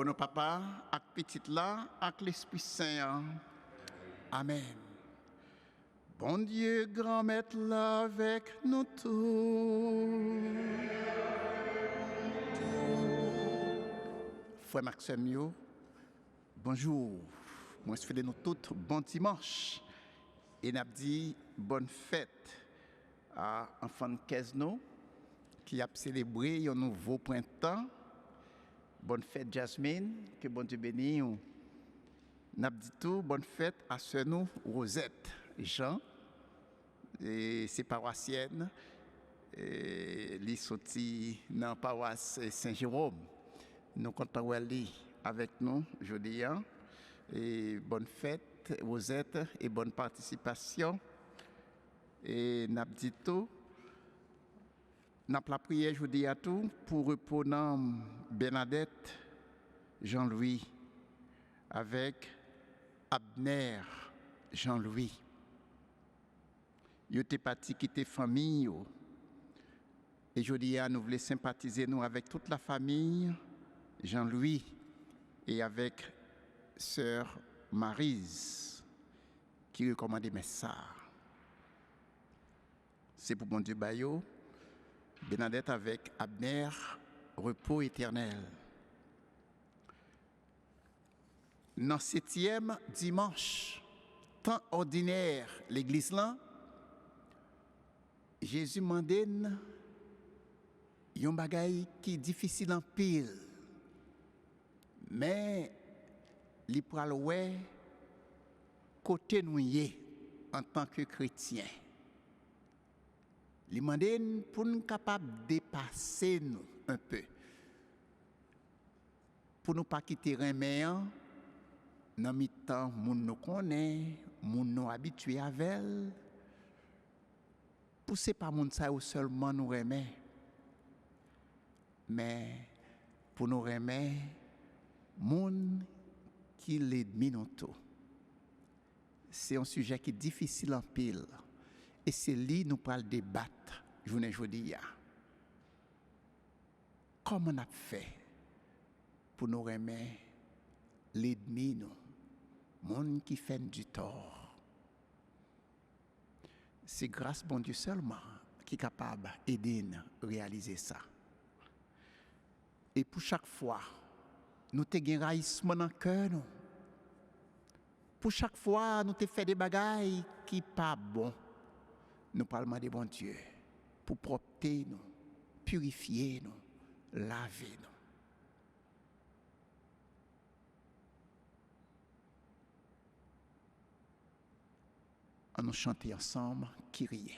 Au nom papa, avec petite là, avec l'Esprit Saint. Amen. Bon Dieu, grand maître là avec nous tous. Frère Maxime, bonjour. Moi, je fais de nous tous bon dimanche. Et n'a dit bonne fête à enfant de Kesno qui a célébré un nouveau printemps. Bonne fête Jasmine, que bon Dieu bénisse. N'a dit tout, bonne fête à sœur nous Rosette Jean et ses paroissiennes. Li sorti dans la paroisse Saint-Jérôme. Nous comptons aller avec nous jeudi. Et bonne fête Rosette et bonne participation. Et n'a dit tout. N'a la prière jeudi à tout pour reprendre Bernadette Jean-Louis avec Abner Jean-Louis. Ils étaient partis quitter famille. Et jeudi nous voulons sympathiser nous avec toute la famille Jean-Louis et avec sœur Maryse qui recommandait mes sœurs. C'est pour bon Dieu Bayo. Bernadette avec Abner, repos éternel. Dans 7e dimanche, temps ordinaire, l'église là, Jésus m'a dit un bagay qui est difficile en pile. Mais li pral wè côté nous en tant que chrétien. Li manden pour nous capable dépasser nous un peu. Pour nous pas quitter reméan dans mi-temps moun nous connaît, moun nous habitué avec. Pour c'est pas moun ça ou seulement nous remet. Mais pour nous remet moun qui l'ennemi nous tout. C'est un sujet qui est difficile en pile. Et c'est lui nous parle débattre journée jeudi. Comment on a fait pour nous remettre l'ennemi nous, monde qui fait du tort. C'est grâce bon Dieu seulement qui est capable d'aider nous à réaliser ça. Et pour chaque fois, nous avons un raïsement dans le cœur. Pour chaque fois, nous avons fait des bagailles qui ne sont pas bons. Nous parlons de bon Dieu pour propter nous, purifier nous, laver nous. On nous chanter ensemble, Kyrie.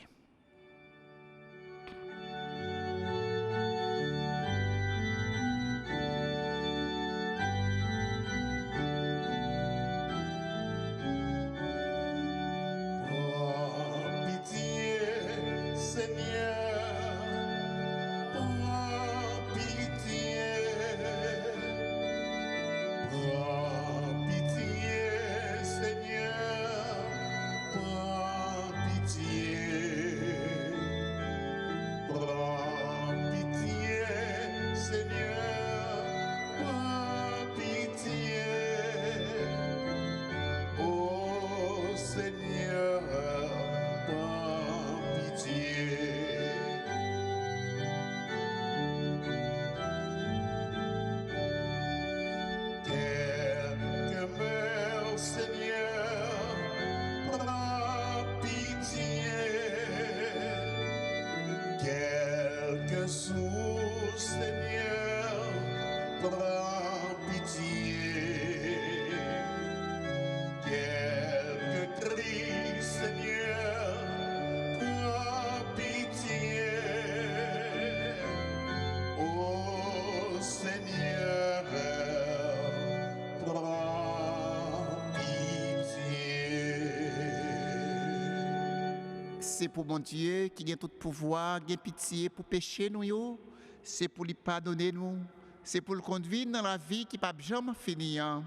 C'est pour mon Dieu qui a tout pouvoir, qui a pitié pour pécher nous. C'est pour lui pardonner nous. C'est pour le conduire dans la vie qui ne peut jamais finir.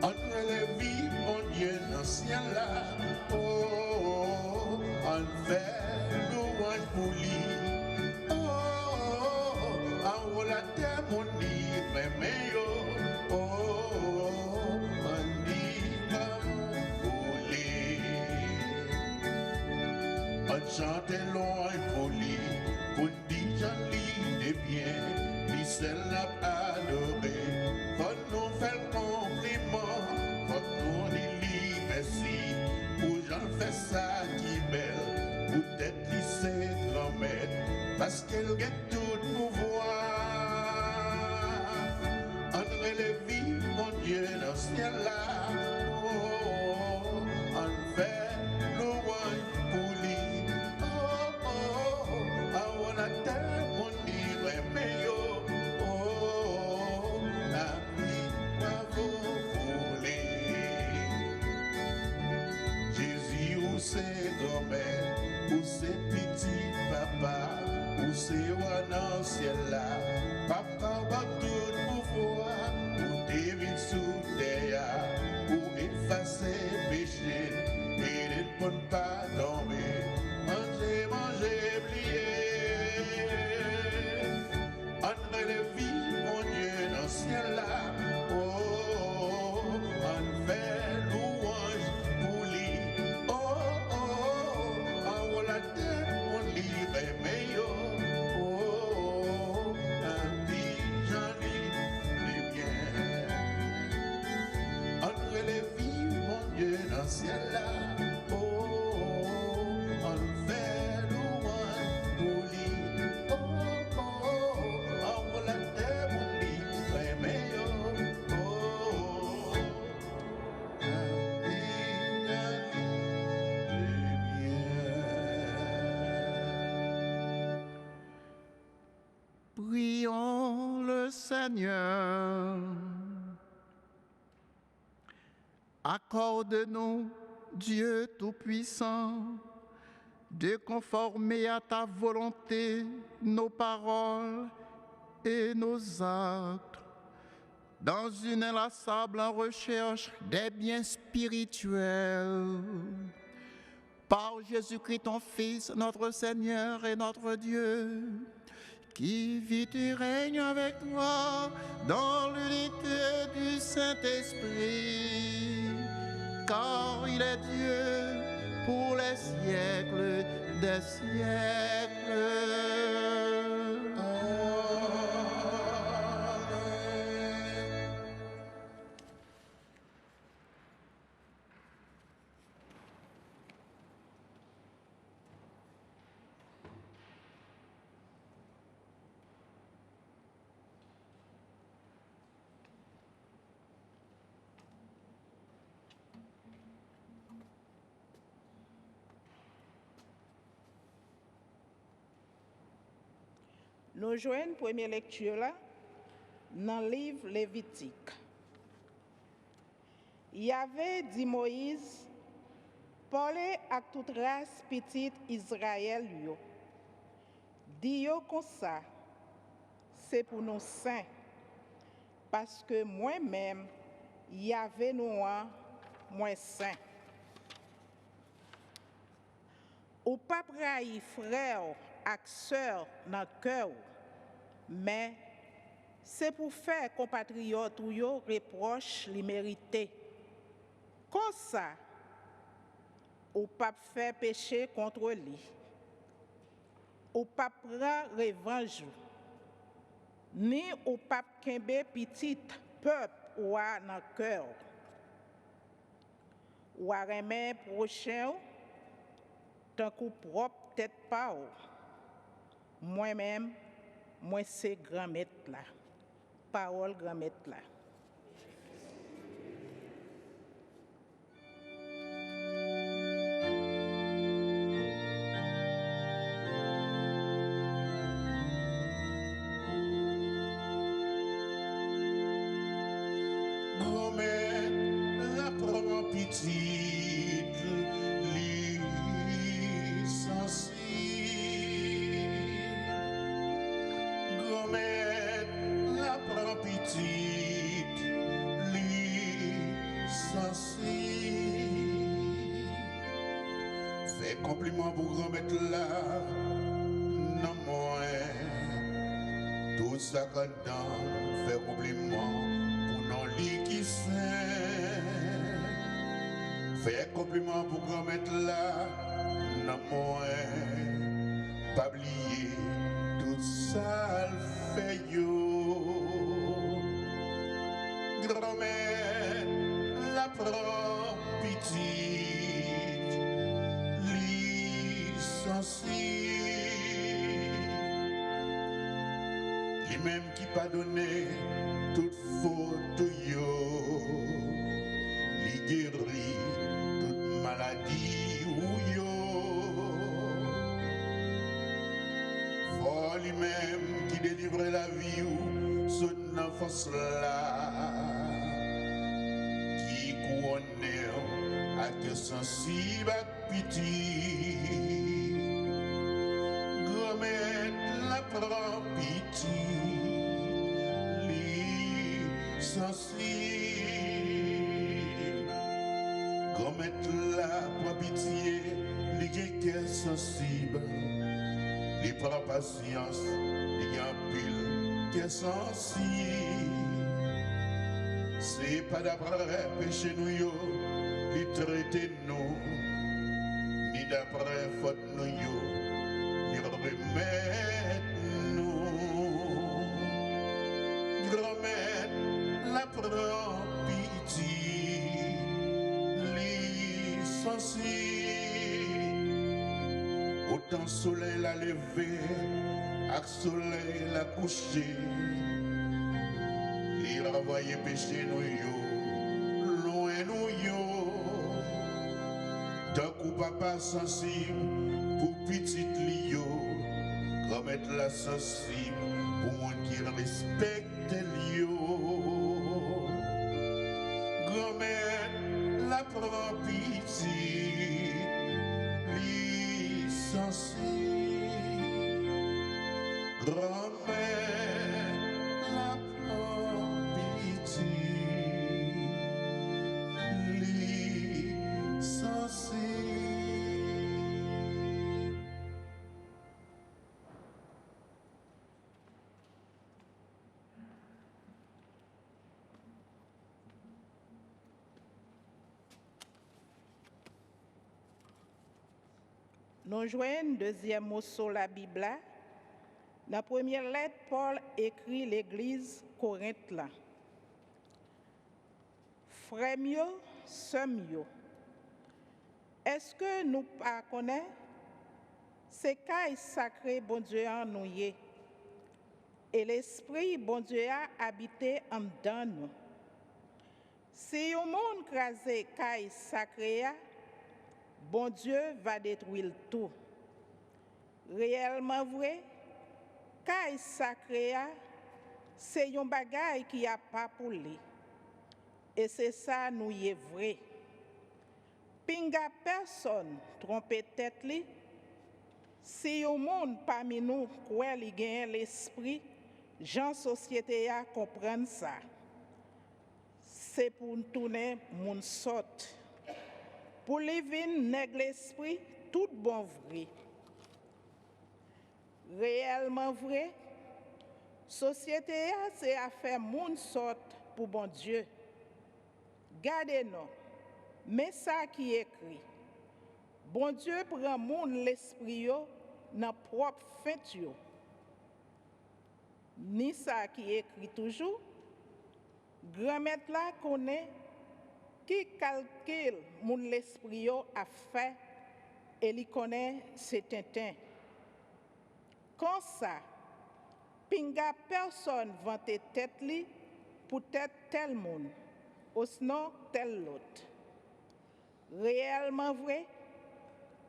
Entre les vies, mon Dieu, dans ciel là, oh, on fait louange pour lui. Oh, en haut la terre, mon dit, mais yo, oh, on dit, pour lui. On chante louange pour lui, pour dire j'en lis des biens, lui seul l'a adoré. Faut nous faire le compliment, faut nous dire merci, pour j'en fais ça qui belle, peut-être qu'il sait grand-mère, parce qu'elle gagne tout pouvoir. André Lévy, mon Dieu, dans ce ciel-là, oh, on fait louange pour lui. Oh, oh, oh, on a tellement dit, mais yo, oh, la vie, bravo pour lui. Jésus, où c'est grand-mère, où c'est petit papa, où c'est dans le ciel là, papa va tout pouvoir, où David sous terre, où effacer péché, et ne peut pas dormir, manger, manger, oublier. André Lévy, mon Dieu, dans le ciel là, oh, on fait louange pour lui. Oh, oh, oh, en haut la terre, on livre, mais yo, oh, un dit, j'en lis les biens. André Lévy, mon Dieu, dans le ciel là, oh, on fait louange pour lui. Oh, oh, oh, en haut la terre, on livre, mais yo, oh, un dit, j'en lis les biens. Prions le Seigneur. Accorde-nous, Dieu Tout-Puissant, de conformer à ta volonté nos paroles et nos actes, dans une inlassable recherche des biens spirituels. Par Jésus-Christ, ton Fils, notre Seigneur et notre Dieu, qui vit et règne avec toi dans l'unité du Saint-Esprit, car il est Dieu pour les siècles des siècles. Nous joignons première lecture là dans le livre Lévitique. Yahvé dit Moïse, parlez à toute race petite Israël yo. Dis yo comme ça, c'est pour nous saints, parce que moi-même, Yahvé nous a moins saint. Ou pas praï frère et sœur dans le cœur, mais c'est pour faire compatriotes ou yo reproche les mériter. Comme ça, ou pas faire péché contre lui, ou pas prendre revanche, ni ou pas kembe petit peuple ou dans le cœur, ou à remettre prochain tant qu'on propre tête pas. Moi-même, moi c'est grand-maître là. Parole grand-maître là. Grand-mère, la première petite licenciée. Grand-mère, la première petite compliment pour grand-mère là, non moi. Tout ça content, fait compliment pour non lit qui saint. Fait compliment pour grand-mère là, non moi. Pas oublier tout ça le fait yo. Grand-mère la prend petite, licenciée. Lui-même qui pas donné toute faute yo, lui guérit toute maladie ou yo. Faut lui-même qui délivre la vie ou son enfance là, qui couronne à que sensible à pitié. Grand-mère la prend pitié, licenciée. Grand-mère la prend pitié, li gen cœur sensible, li prend patience, li gen pile cœur sensible. C'est pas d'après péché nous yo, li traite nous, ni d'après faute nous yo, li remettre nous. Grand-mère la prend pitié, licenciée. Autant soleil la levé, ak soleil la couché, li renvoyer péché nous yo, loin nous yo. Tant que papa sensible pour petite li yo, grand-mère la sensible pour monde qui respecte li yo. Grand-mère la prend pitié, licenciée. Grand-mère la prend pitié, licenciée. Nous joignons deuxième mot sur la Bible. Dans la première lettre, Paul écrit l'église Corinthe là. Frères mieux, sœurs mieux. Est-ce que nous pas connaissons? C'est caille sacré bon Dieu en nous y. Et l'esprit bon Dieu a habité en dedans nous. Si un monde crasé caille sacré, bon Dieu va détruire le tout. Réellement vrai, caille sacré, c'est un bagage qui a pas pour lui. Et c'est ça nous y est vrai. Pinga personne trompe tête li. Si un monde parmi nous croit li gagne l'esprit, gens société a comprendre ça. C'est pour nous tourner moun sort. Pour les vins nèg l'esprit, tout bon vrai. Réellement vrai, société a c'est à faire moun sort pour bon Dieu. Gardez-nous, mais ça qui est écrit. Bon Dieu prend moun l'esprit yo dans propre fait yo. Ni ça qui est écrit toujours. Grand-mère là connaît qui calcule mon l'esprit a fait et li connaît c'est tintin. Comme ça, pinga personne vante tête li pour tête tel monde, ou sinon tel l'autre. Réellement vrai,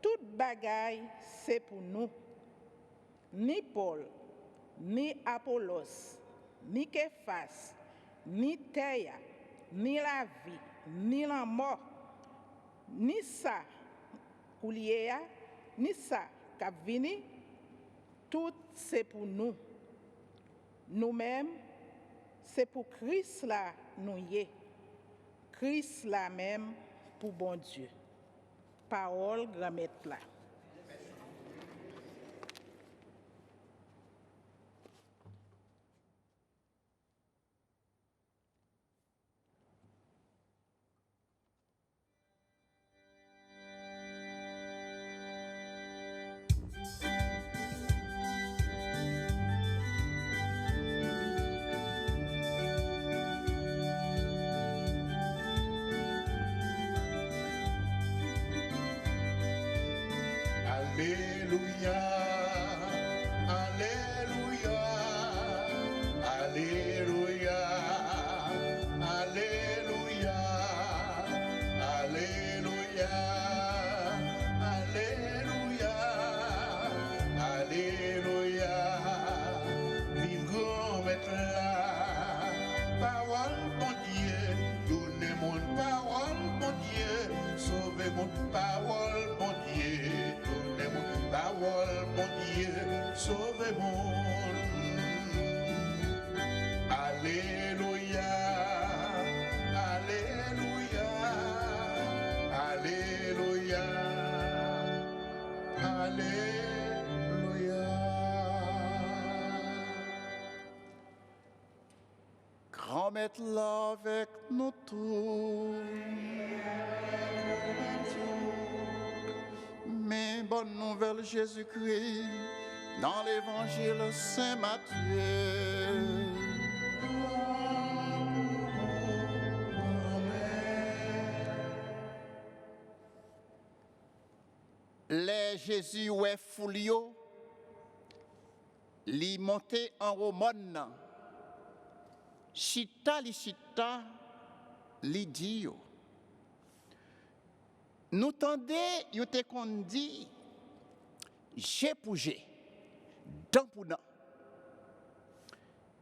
toute bagaille c'est pour nous. Ni Paul, ni Apollos, ni Képhas, ni Théa, ni la vie, ni la mort, ni ça koulié, ni ça k'ap vini, tout c'est pour nous. Nous-mêmes, c'est pour Christ là nous y. Christ là même pour bon Dieu. Parole grand-mère là. remettre-la avec nous tous. Mais bonne nouvelle Jésus-Christ dans l'évangile Saint Matthieu. Les Jésus ouais foulio, li monté en Romane, chita li dit yo. Nous tendez yo te qu'on dit j'ai pour j'ai, dent pour dent.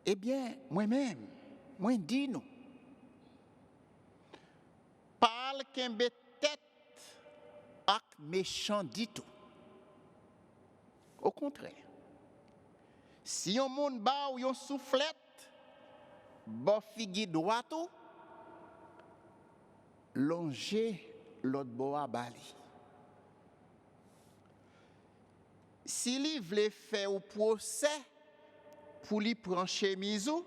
Eh bien, moi-même, moi dis nous, parle qu'un tête ak méchant dit tout. Au contraire, si on moun ba ou yon soufflette, bon figi droit tout, longer l'autre bois bali. Si li vle faire au procès pour li prendre chemise ou,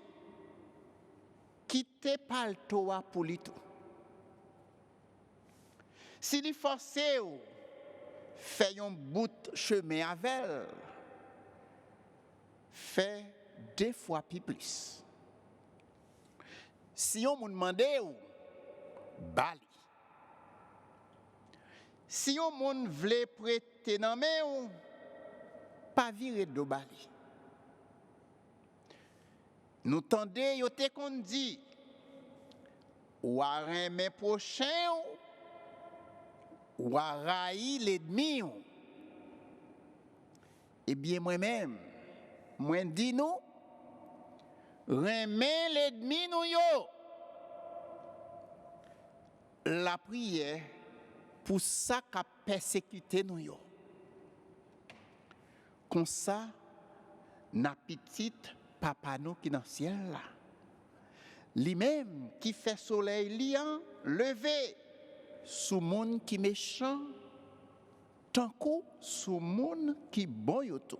quitte paltoa pour li tout. Si li force ou fait un bout chemin avec, fait 2 fois plus. Si on me demande ou bali. Si on moun vle prêter nan men ou pas virer de bali. Nous tendez yo te kon dit ou a remen prochain ou a raï l'ennemi ou. Eh bien moi-même, moi dis nous remen l'ennemi nous yo. La prière pour ça qu'a persécuté nous yo. Comme ça, na petite papa nous qui dans le ciel là. Lui-même qui fait soleil liant, levé sous monde qui méchant, tant coup sous monde qui bon yo tout.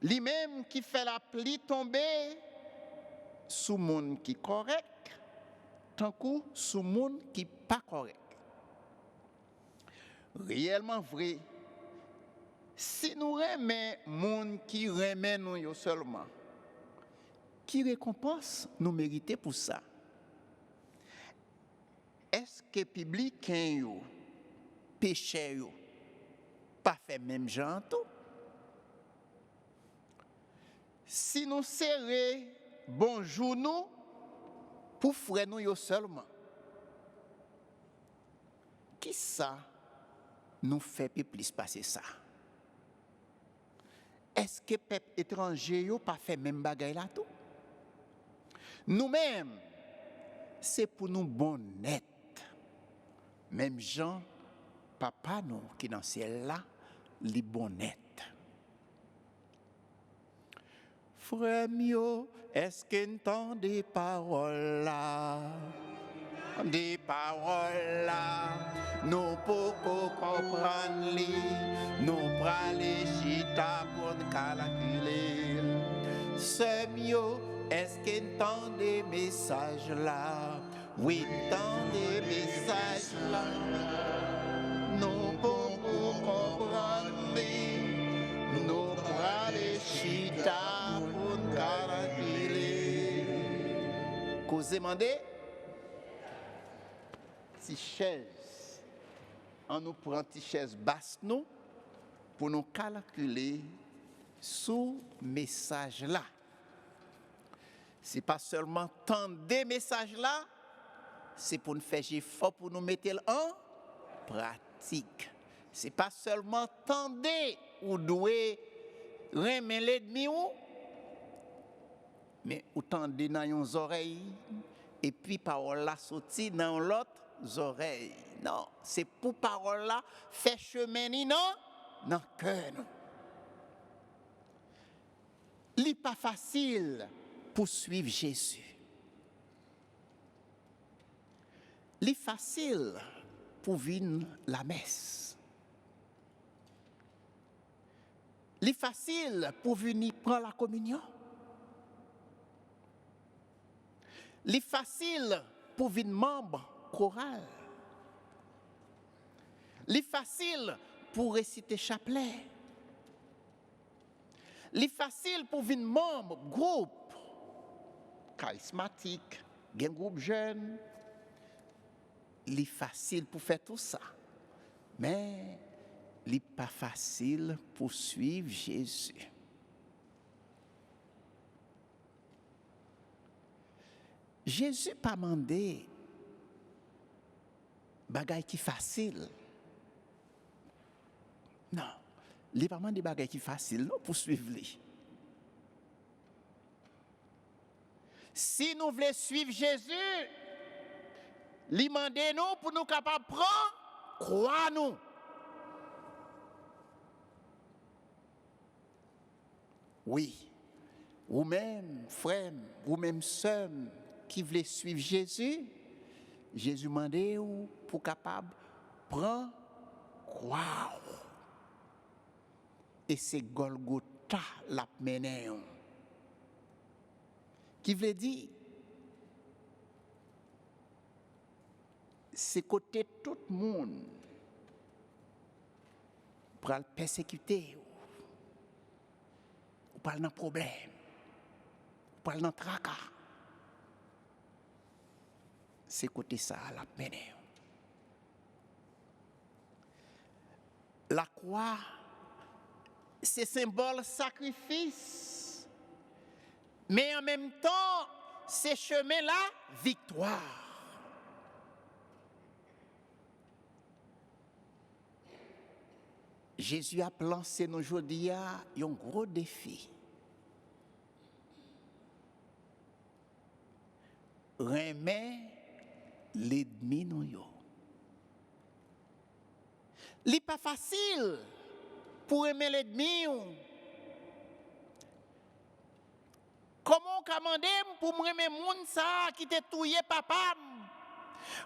Lui-même qui fait la pluie tomber sous monde qui correct, tant coup sous monde qui pas correct. Réellement vrai, si nous remet monde qui remet nous yo seulement, qui récompense nous mériter pour ça? Est-ce que publicain yo, péché yo, pas fait même genre tout? Si nous serrons bonjour nous, pour frère nous yo seulement, qui ça nous fait plus passer ça? Est-ce que peuple étranger yo pas fait même bagaille là tout? Nous-mêmes, c'est pour nous bon net. Même Jean, papa nous qui dans le ciel là, li bon net. Frère mio, est-ce que t'entends des paroles là? Des paroles là, nous pouvons comprendre les, nous praler chita pour nous calculer. C'est mieux, est-ce que t'entends des messages là? Oui, t'entends des messages là. Nous pouvons comprendre les, nous praler chita pour nous calculer. Qu'vous demandez? Si chaise, on nous prend une chaise basse nous pour nous calculer sous message là. C'est pas seulement tendre des messages là, c'est pour nous faire effort pour nous mettre en pratique. C'est pas seulement tendre ou doué remet l'ennemi ou, mais ou tendre dans nos oreilles et puis parole là sorti dans l'autre oreilles. Non, c'est pour parole là fait chemin non dans cœur. Li pas facile pour suivre Jésus. Li facile pour venir la messe. Li facile pour venir prendre la communion. li facile pour venir membre choral. Li facile pour réciter chapelet. Li facile pour venir membre groupe charismatique, gen groupe jeune. Li facile pour faire tout ça. Mais li pas facile pour suivre Jésus. Jésus pas mandé bagay qui facile. Non, il pas mandé bagay qui facile non pour suivre lui. Si nous voulons suivre Jésus, il mande nous pour nous capables de prendre, croire nous. Oui, ou même frère, ou même sœur qui voulait suivre Jésus, Jésus demandait pour capable prendre, croire. Et c'est Golgotha la mené. Qui veut dire c'est côté tout le monde pour le persécuter, ou pas dans problème, ou pas dans tracas. C'est côté ça la peine. La croix, c'est symbole sacrifice, mais en même temps, c'est chemin la victoire. Jésus a lancé nous aujourd'hui un gros défi. Remet l'ennemi nous yo. Li pas facile pour aimer l'ennemi. Comment commander pour me aimer moun ça qui te touye papa?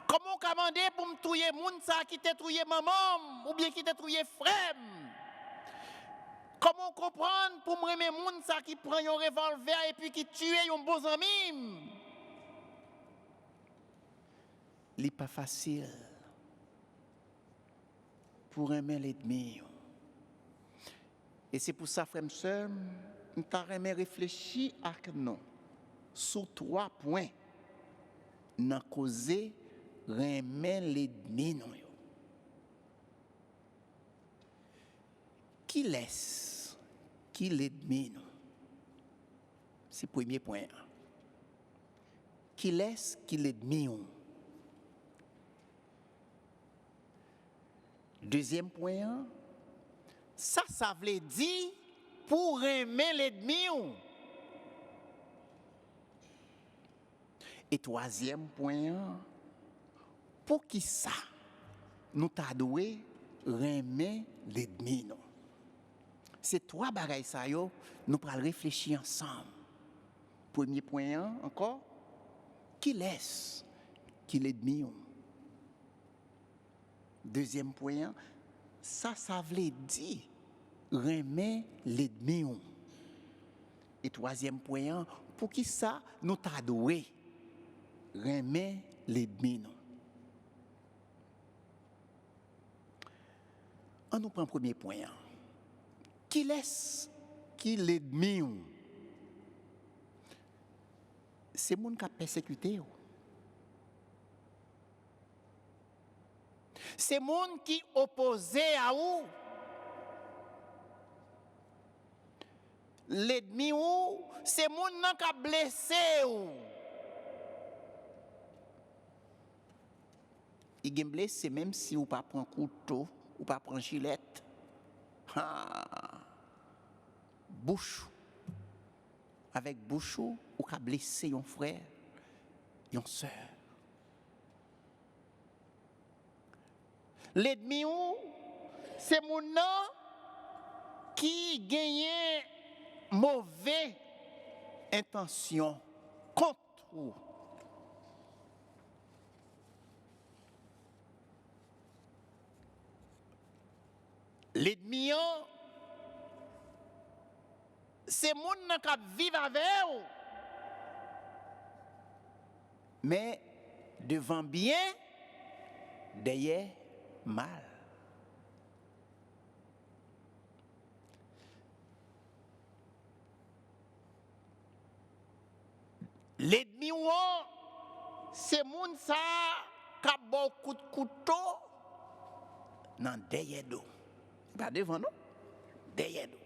Comment commander pour me touyer moun ça qui te touye maman ou bien qui te touye frère? Comment comprendre pour me aimer moun ça qui prend un revolver et puis qui tue un bon ami? Li pas facile pour aimer l'ennemi. Et c'est pour ça, frère et sœur, nous avons réfléchi à nous sur 3 points dans causer aimer l'ennemi. Qui laisse qui l'ennemi? C'est le premier point. Qui laisse qui l'ennemi? Deuxième point, ça veut dire pour aimer l'ennemi. Et troisième point, pour qui ça nous t'a doué aimer l'ennemi. C'est 3 bagailles ça yo, nous allons réfléchir ensemble. Premier point encore, qui laisse qui l'ennemi. Deuxième point, ça veut dire aimer l'ennemi. Et troisième point, pour qui ça nous t'a doué aimer l'ennemi. On nous prend le premier point. Qui laisse qui l'ennemi? C'est le monde qui a persécuté. C'est le monde qui opposé à vous. L'ennemi, c'est le monde qui a blessé. Il est blessé même si vous ne prenez pas un couteau ou pas prendre gilette. Bouche. Avec bouche, ou qu'a blessé un frère, une soeur. L'ennemi, c'est mon nom qui gagne mauvaise intention contre vous. L'ennemi, c'est mon nom qui vit avec vous. Mais devant bien, derrière mal. L'ennemi, c'est moun ça qui a beaucoup de couteau dans derrière nous. Pas devant nous, derrière nous.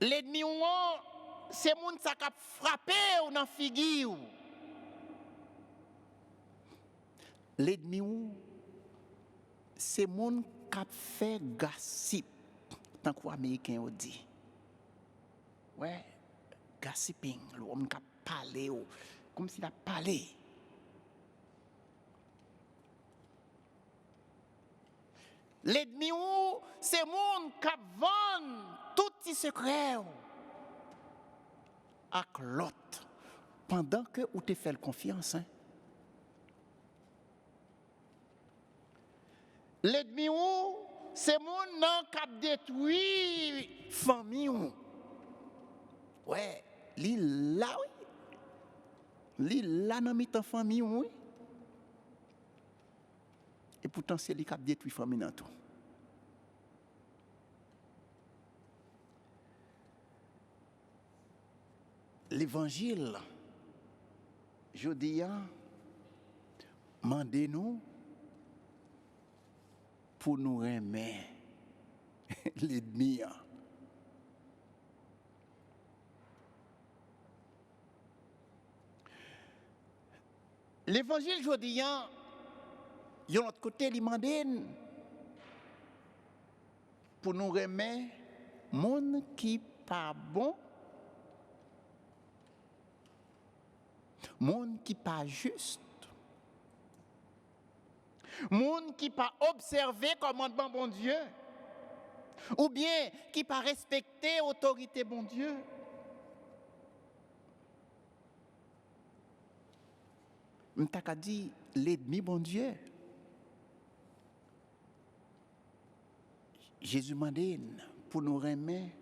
L'ennemi, c'est moun ça qui a frappé ou dans figure. L'ennemi, c'est moun qui a fait gossip, tant que les Américains dit. Ouais, gossiping, l'homme qui a parlé, comme s'il a parlé. L'ennemi, c'est moun qui a vendu tout ces secrets à l'autre pendant que vous te faites confiance. Hein? L'ennemi, c'est moun qui a détruit la famille. Ouais, l'île là, oui. L'île là, dans la famille, oui. Et pourtant, c'est lui qui a détruit la famille dans tout. L'évangile, je dis, mandez-nous pour nous remettre l'ennemi. L'évangile, je dis, de l'autre côté, il demande pour nous remettre monde qui pas bon, monde qui pas juste, monde qui pas observé commandement bon Dieu, ou bien qui pas respecté autorité bon Dieu. M'taka dit l'ennemi bon Dieu. Jésus m'a dit pour nous remettre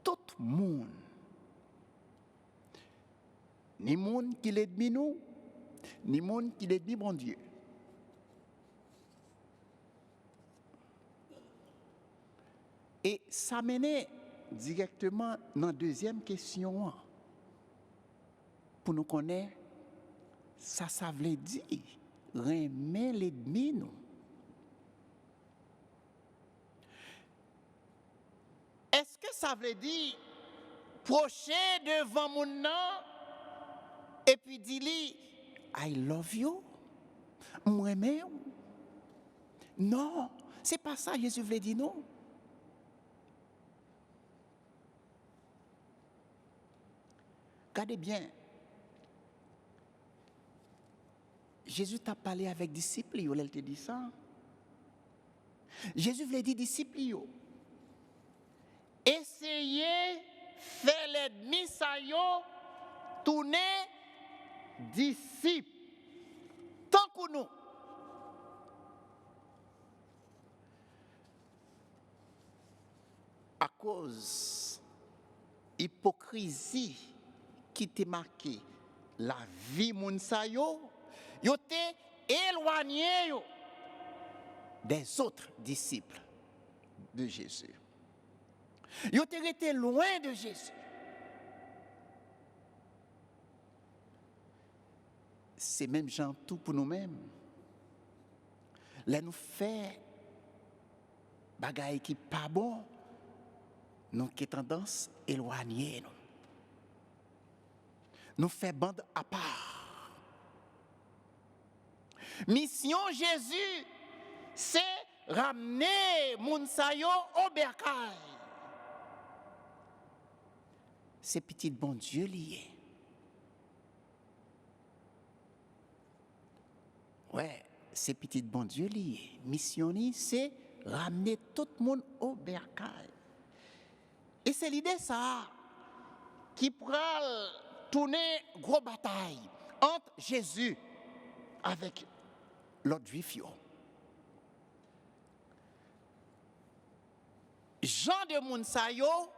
tout le monde. Ni monde qui l'ennemi nous, ni monde qui l'ennemi bon Dieu. Et ça mène directement dans la deuxième question. Pour nous connaître, ça veut dire remettre l'ennemi nous. Est-ce que ça veut dire procher devant mon nom et puis dire I love you, moi-même? Non, c'est pas ça Jésus veut dire non. Regardez bien. Jésus t'a parlé avec disciples, il te dit ça. Jésus voulait dire disciples, essayez faire l'ennemi ça yo tourner disciples. Tant que nous. À cause hypocrisie qui t'a marqué la vie moun sa yo t'es éloigné des autres disciples de Jésus. Yo t'es resté loin de Jésus. C'est même genre tout pour nous-mêmes. Là nous fait bagaille qui pas bon, nous qui tendance éloigner nous. Nous fait bande à part. Mission Jésus, c'est ramener Mounsayo au bercail. C'est petit bon Dieu lié. Ouais, c'est petit bon Dieu lié. Mission, c'est ramener tout le monde au bercail. Et c'est l'idée ça qui prend tourner gros bataille entre Jésus avec l'autre juif. Jean de Mounsayo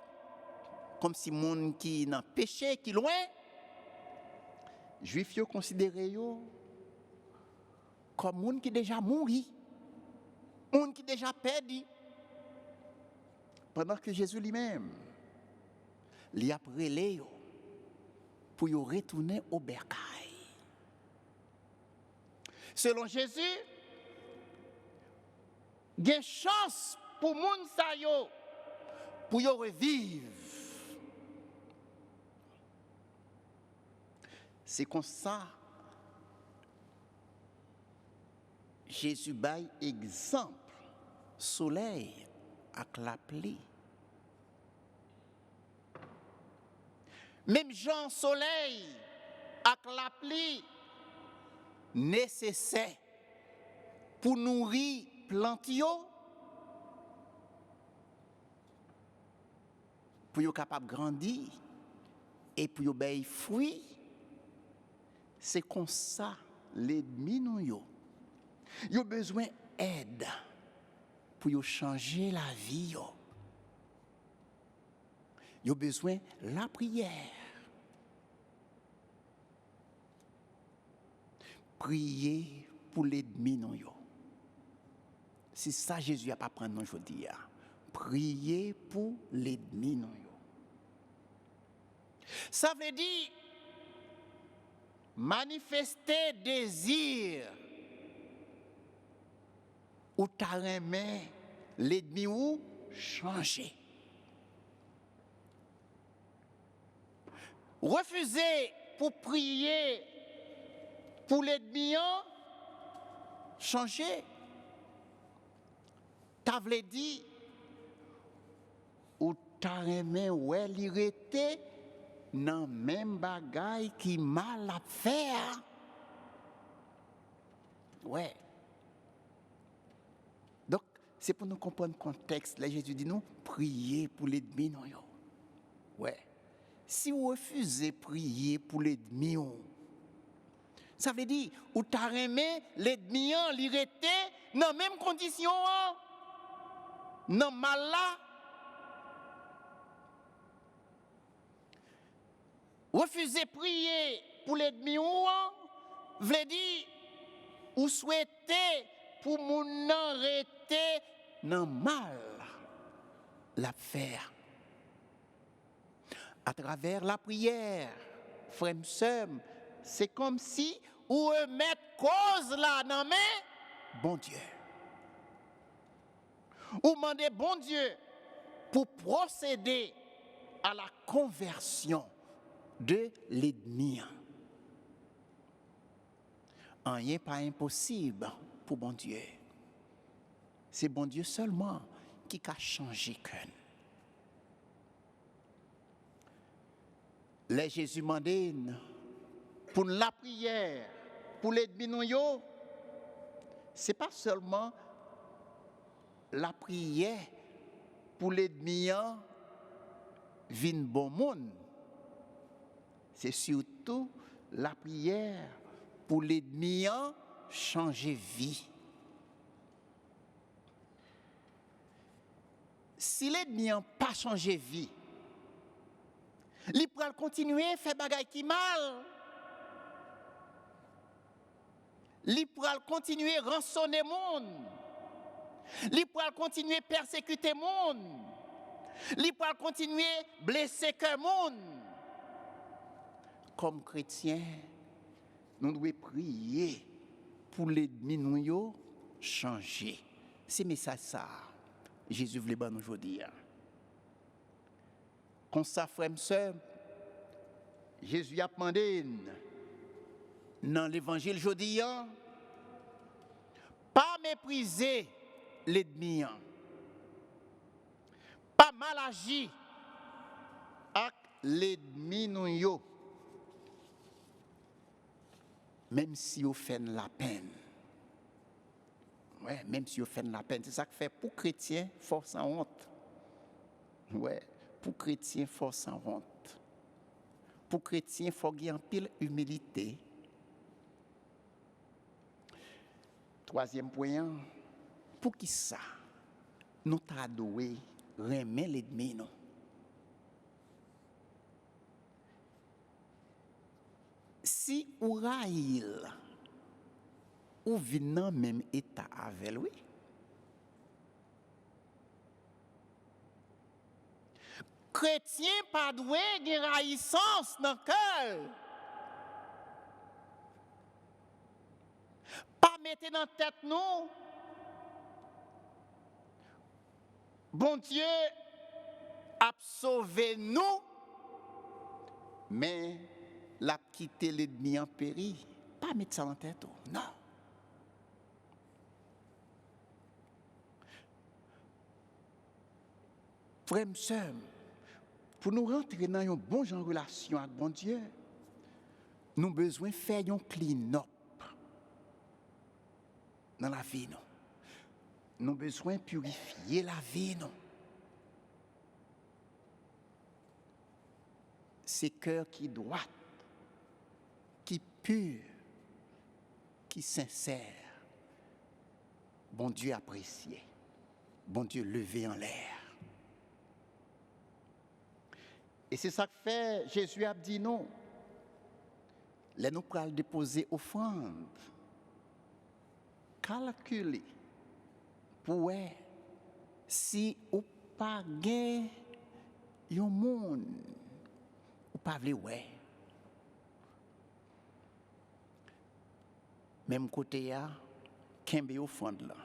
comme si monde qui n'a péché, qui loin. Juifs yo considéré yo comme monde qui déjà mouri, monde qui déjà perdu. Pendant que Jésus lui-même, il a prélé yo pour y retourner au bercail. Selon Jésus, il y a une chance pour moun sa yo pour yo revivre. C'est comme ça Jésus baille exemple soleil avec la pluie. Même Jean soleil avec la pluie nécessaire pour nourrir plantio pour être capable de grandir et pour être bailler fruit. C'est comme ça l'ennemi nous yo. Yo besoin d'aide pour changer la vie yo. Yo besoin la prière. Prier pour l'ennemi nous yo. C'est ça Jésus a pas prendre aujourd'hui. Prier pour l'ennemi nous yo. Ça veut dire manifester désir ou t'as aimé l'ennemi ou changer. Refuser pour prier pour l'ennemi changer. T'as voulu dire ou t'as aimé ouais l'irrité nan même bagaille qui mal à faire. Ouais. Donc, c'est pour nous comprendre le contexte. Là, Jésus dit nous, priez pour l'ennemi. Non, yo. Ouais. Si vous refusez de prier pour l'ennemi, ça veut dire, ou t'as aimé l'ennemi, l'irrité, dans même condition, dans mal là. Refuser prier pour l'ennemi ou veut dire ou souhaiter pour mon arrêter dans mal la faire à travers la prière. Frère et sœur, c'est comme si ou remettre cause là dans main bon Dieu. Ou demander bon Dieu pour procéder à la conversion de l'ennemi. Rien pas impossible pour bon Dieu. C'est bon Dieu seulement qui a changé cœur. Les Jésus mandé pour la prière, pour l'ennemi nous, c'est pas seulement la prière pour l'ennemi vin bon monde. C'est surtout la prière pour l'ennemi changer vie. Si l'ennemi n'a pas changé vie, il pourra continuer à faire bagaille qui mal. Il pourra continuer à rançonner monde. Il pourra continuer à persécuter monde. Il pourra continuer à blesser que monde. Comme chrétiens, nous devons prier pour l'ennemi nous changer. C'est message ça. Jésus voulait nous aujourd'hui. Comme ça, frère et sœur, Jésus a demandé dans l'évangile aujourd'hui, pas mépriser l'ennemi, pas mal agir avec l'ennemi nous. Même si vous faites la peine. Ouais, même si vous faites la peine. C'est ça que fait pour chrétiens, force en honte. Ouais, pour chrétiens, force en honte. Pour chrétiens, il faut avoir pile humilité. Troisième point, pour qui ça? Nous t'adouer, remettre l'ennemi, non? Si ou raïl, ou vin même état avec lui, chrétien pas doué de raïssance dans le cœur. Pas mettre dans la tête nous. Bon Dieu a sauvé nous, mais l'a quitté l'ennemi en péril. Pas mettre ça dans la tête, non. Frères et sœurs, pour nous rentrer dans une bonne relation avec bon Dieu, nous avons besoin de faire un clean-up dans la vie. Nous avons besoin de purifier la vie. C'est cœur qui droit, qui pur, qui sincère. Bon Dieu apprécié, bon Dieu levé en l'air. Et c'est ça que fait Jésus a dit non. Là nous pourrons déposer offrande. Calculer pour si ou pas gain un monde ou pas vle ouais. Même côté ya kembe offrande là.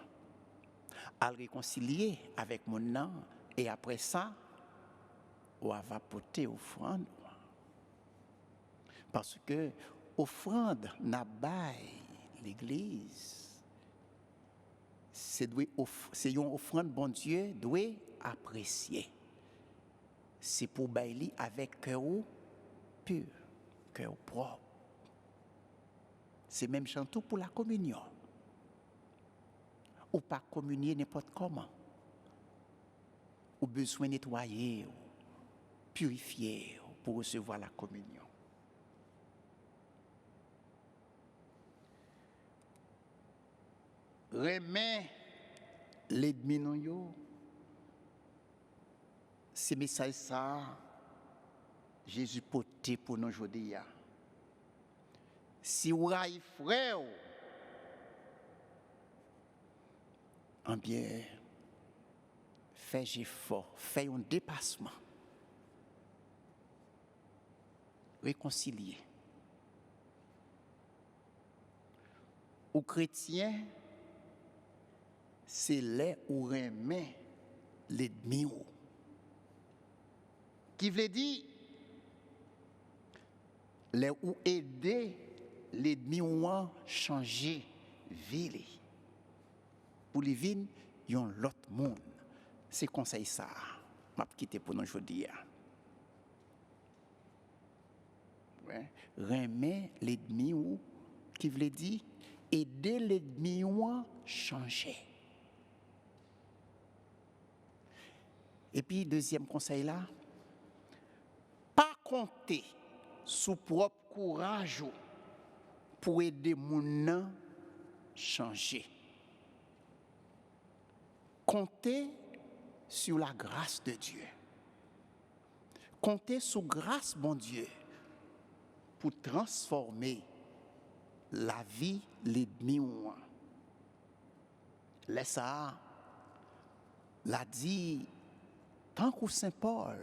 À réconcilier avec mon nom et après ça ou à vapoter offrande. Parce que offrande n'a bail l'église. C'est une offrande bon Dieu doit apprécier. C'est pour bailler avec cœur pur, cœur propre. C'est même chantou pour la communion. Ou pas communier n'importe comment. Ou besoin nettoyer, purifier pour recevoir la communion. Remet l'ennemi non yo. C'est message ça Jésus porté pour nous aujourd'hui. Si vous avez frère, en bien, faites effort, faites un dépassement, réconcilier. Aux chrétiens, c'est là où remet l'ennemi. Qui veut dire, là où aider l'ennemi à changer vie. Pour les vivre, il y a l'autre monde. C'est conseil ça. Je vais quitter pour nous aujourd'hui. Ouais. Remet l'ennemi qui veut dire aider l'ennemi à changer. Et puis, deuxième conseil là, pas compter sous propre courage pour aider mon à changer. Comptez sur la grâce de Dieu. Comptez sur grâce, bon Dieu, pour transformer la vie l'ennemi. Laisse ça, l'a dit, tant que Saint Paul,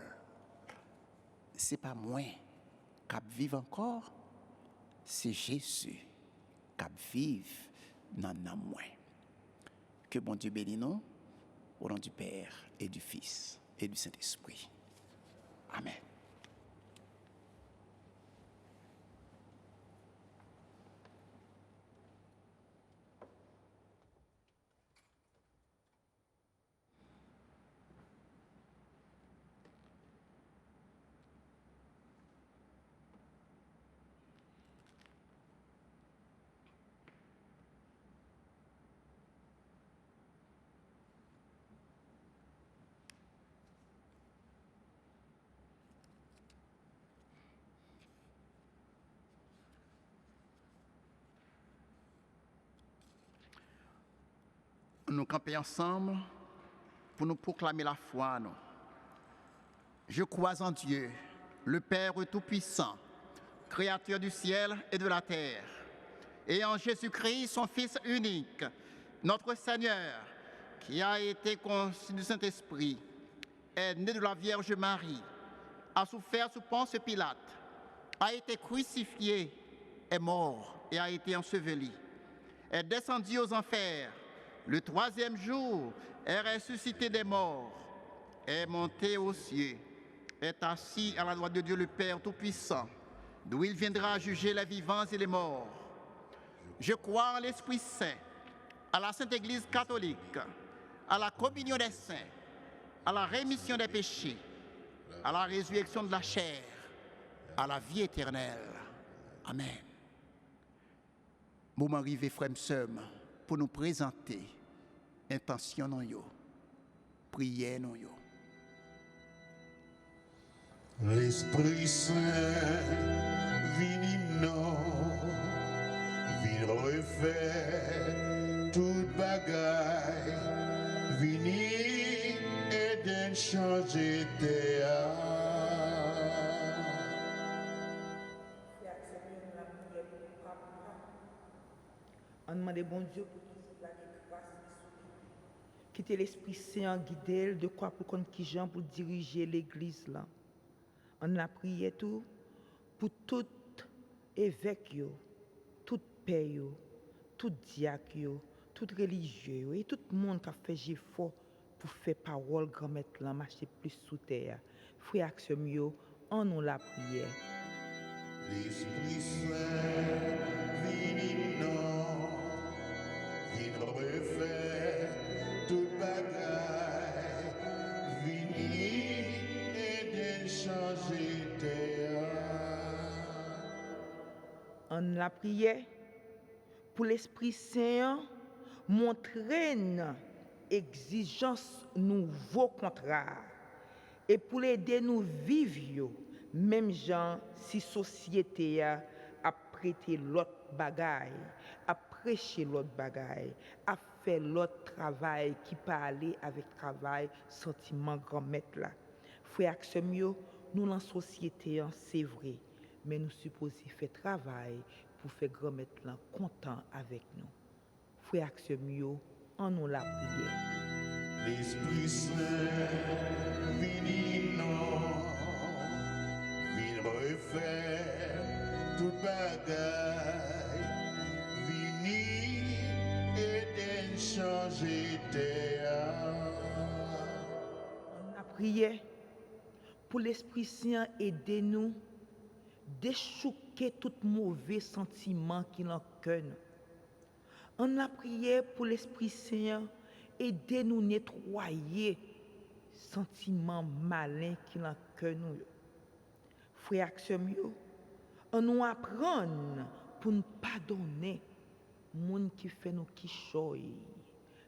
c'est pas moi qui vive encore, c'est Jésus qui vive dans moi. Que bon Dieu bénisse nous, au nom du Père et du Fils et du Saint-Esprit. Amen. Nous camper ensemble pour nous proclamer la foi. Je crois en Dieu, le Père Tout-Puissant, créature du ciel et de la terre, et en Jésus-Christ, son Fils unique, notre Seigneur, qui a été conçu du Saint-Esprit, est né de la Vierge Marie, a souffert sous Ponce Pilate, a été crucifié, est mort et a été enseveli, est descendu aux enfers, le troisième jour est ressuscité des morts, est monté aux cieux, est assis à la droite de Dieu le Père Tout-Puissant, d'où il viendra juger les vivants et les morts. Je crois en l'Esprit Saint, à la Sainte Église catholique, à la communion des saints, à la rémission des péchés, à la résurrection de la chair, à la vie éternelle. Amen. Moment arrivé, frères et sœurs, pour nous présenter intention non yo, prière non yo. L'Esprit Saint, vini non, vini refaire toute bagaille, vini aider changer terre. On demande bon Dieu pour toujours la grâce. Quitter l'Esprit Saint guider de quoi pour qu'on qui Jean pour diriger l'église là. On a prié tout pour tout évêque yo, tout père yo, tout diacre yo, tout religieux yo, et tout le monde qui a fait effort pour faire parole grand maître là marcher plus sous terre. Frère action yo, on nous la prière. L'Esprit Saint, vini non, vini refaire toute bagaille, vini aider changer terre. On la prière pour l'Esprit Saint montrer une exigence nouveau contrat et pour l'aider nous vivre même gens si société a prêté l'autre bagaille, a prêché l'autre bagaille, a fait l'autre travail qui peut aller avec travail sentiment grand maître là. Frère action mieux nous dans société c'est vrai, mais nous supposons faire travail pour faire grand maître là content avec nous. Frère action mieux en nous la prière. L'Esprit Saint, vini non, vini refaire toute bagaille, vini aider changer terre. On a prié pour l'Esprit Saint aider nous déchouquer tout mauvais sentiment qui dans cœur. On a prié pour l'Esprit Saint aider nous nettoyer sentiments malins qui dans cœur nous. Frère action yo, on nous apprendre pour nous pardonner monde qui fait nous qui choy.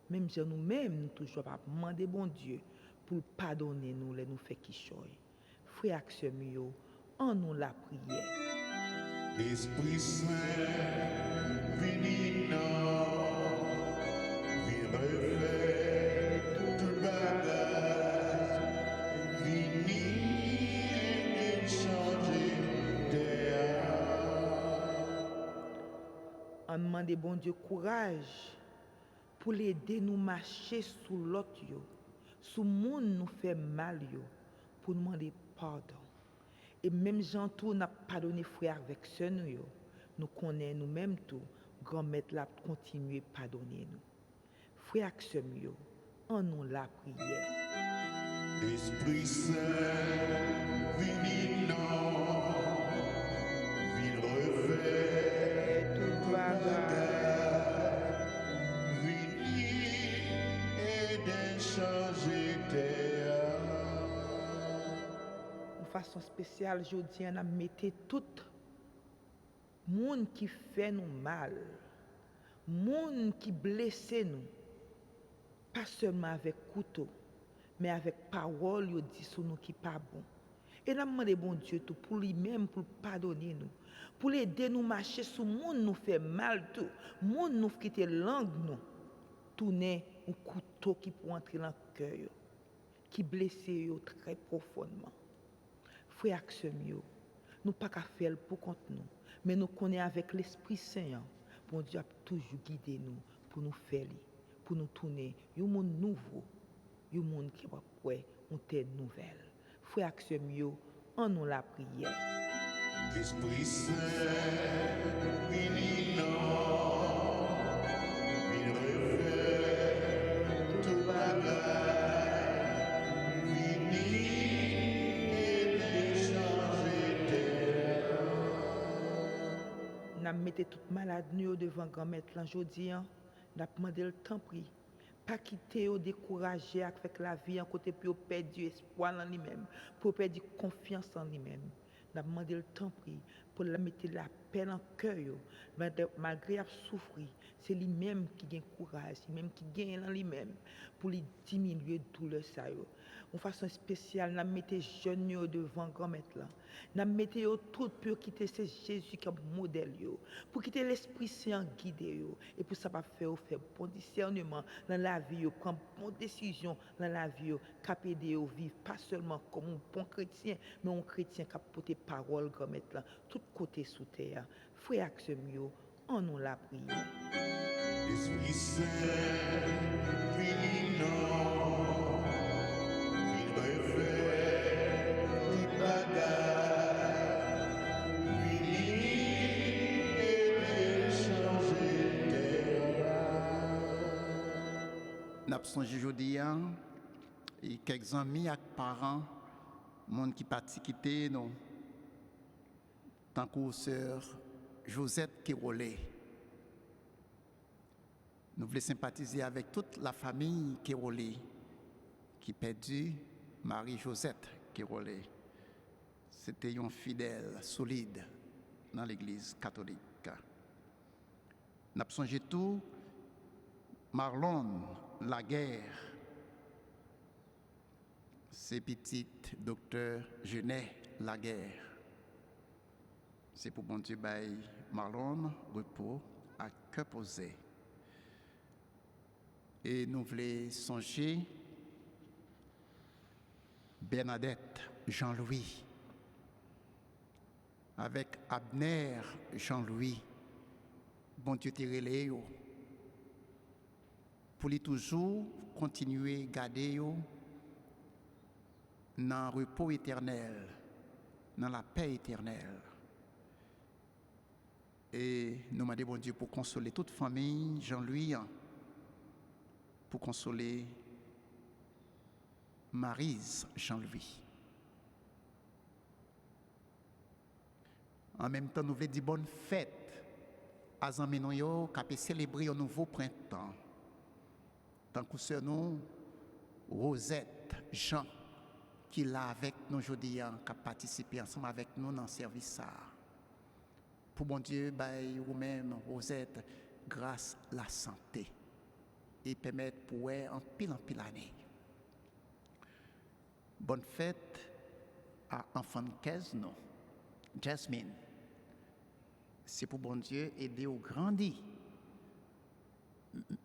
Même si nous-mêmes nous toujours pas demander bon Dieu pour pardonner nous les nous fait qui choy. Frère action yo, on nous la prière. L'Esprit Saint, vini non, vini refaire toute bagaille, vini aider changer terre. On demande bon Dieu courage pour l'aider nous marcher sous l'autre yo, sous monde nous fait mal yo, pour nous demander pardon. Et même gens tout n'a pardonné frère avec sœur nous yo, nous connaissons nous-mêmes tout, grand maître la continuer pardonner nous. Frère action yo, en nous la prière. L'Esprit Saint, vini non, vini refaire toute bagaille, vini aider changer terre. De façon spéciale, je dis, on a mis tout monde qui fait nous mal, monde qui blesse nous, pas seulement avec couteau, mais avec parole, il dit sur nous qui pas bon. Et nous demandons bon Dieu tout pour lui-même, pour pardonner nous, pour l'aider nous marcher sur monde nous fait mal tout, monde nous quitter langue nous, tourner un couteau qui peut entrer dans le cœur, qui blesse très profondément. Frère action yo, nous pas qu'à faire pour compte nous, mais nous connaissons avec l'Esprit Saint. Bon Dieu a toujours guidé nous pour nous faire, pour nous tourner, un monde nouveau, un monde qui va quoi, une terre nouvelle. Frère action mieux, en nous la prière. Esprit Saint, vini non, vini refaire tout bagaille, vini et changer terre. N'a mettez toute malade nous devant grand-maître l'aujourd'hui, n'a demandé le temps pris. Pas quitter ou décourager avec la vie en côté pour perdre espoir en lui-même, pour perdre confiance en lui-même. N'a demandé le temps pris pour la mettre la peine en cœur, malgré a souffrir, c'est lui-même qui gagne courage, c'est lui-même qui gagne en lui-même pour lui diminuer douleur ça yo. De façon spéciale, n'a mettez jeunes yo devant grand-maître là. N'a mettez yo tout pour quitter c'est Jésus comme modèle yo, pour quitter l'Esprit Saint guider yo et pour ça va faire bon discernement dans la vie yo, prendre bonne décision dans la vie yo, cap aider yo vivre pas seulement comme un bon chrétien, mais un chrétien qui porter parole grand-maître là, tout côté sous terre. Frère action yo, on nous la prière. Esprit Saint, vini non, vini refaire tout bagaille, vini et changer terre. N'a pas songé aujourd'hui, et quelques amis et parents, monde qui parti quitter nous, tant que sœur Josette Kérolé. Nous voulons sympathiser avec toute la famille Kérolé qui perdu Marie-Josette Kérolé. C'était un fidèle solide dans l'église catholique. Nous avons songé tout Marlon Laguerre, c'est petite docteur Genet Laguerre. C'est pour bon Dieu bail Marlon repos à cœur posé. Et nous voulons songer Bernadette Jean-Louis avec Abner Jean-Louis. Bon Dieu te relève pour lui toujours continuer à garder dans le repos éternel, dans la paix éternelle. Et nous demandons bon Dieu pour consoler toute famille, Jean-Louis, pour consoler Maryse Jean-Louis. En même temps, nous voulons dire bonne fête à Zamenoyo qui a célébré un nouveau printemps. Tant que sœur nous, Rosette Jean, qui est là avec nous aujourd'hui, qui a participé ensemble avec nous dans le service. Pour bon Dieu, vous-même, Rosette, grâce à la santé et permettre pour elle en pile année. Bonne fête à enfant de 15 non, Jasmine. C'est pour bon Dieu aider au grandir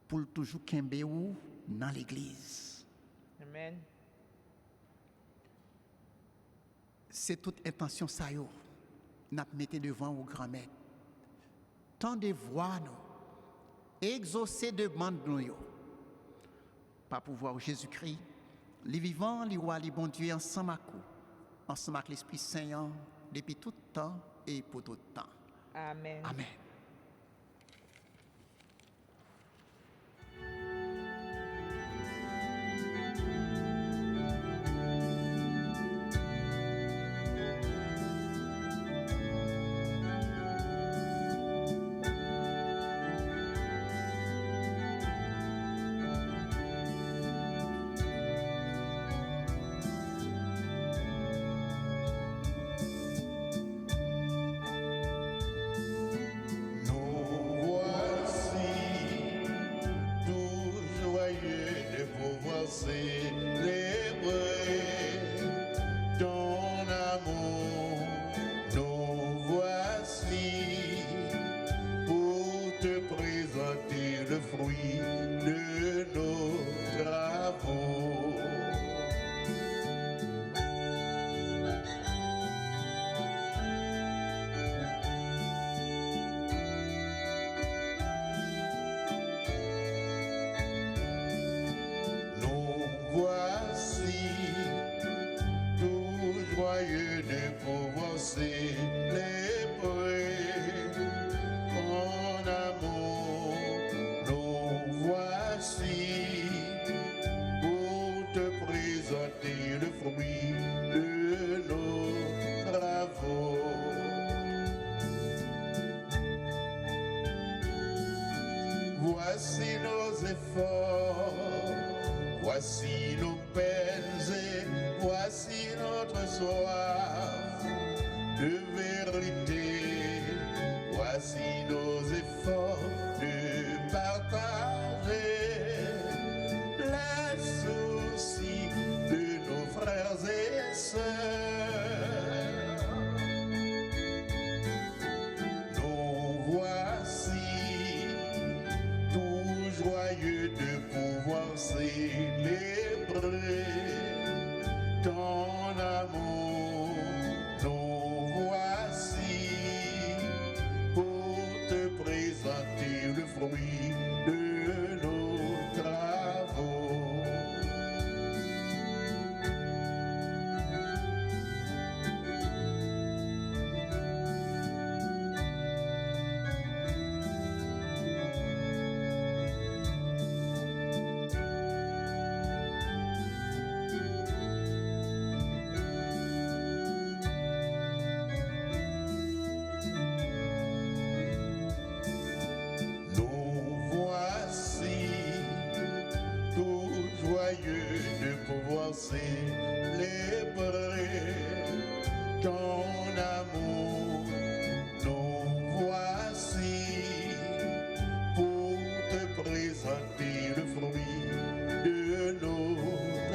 pour toujours kembe ou dans l'église. Amen. C'est toute intention ça yo. N'a mettez devant au grand-mère. Tant de voix nous. Exaucer demande nous yo. Par pouvoir Jésus-Christ, les vivants, les rois, les bons dieux ensemble avec l'Esprit Saint depuis tout temps et pour tout temps. Amen. Amen. joyeux de pouvoir célébrer ton amour. Nous voici pour te présenter le fruit de nos travaux. Voici nos efforts, voici nos peines et voici notre soif de vérité. Voici nos efforts de partager les soucis de nos frères et sœurs. Nous voici tout joyeux de pouvoir célébrer ton amour. Nous voici pour te présenter le fruit de nos travaux. Nous voici tout joyeux de pouvoir célébrer ton amour. Nous voici pour te présenter le fruit de nos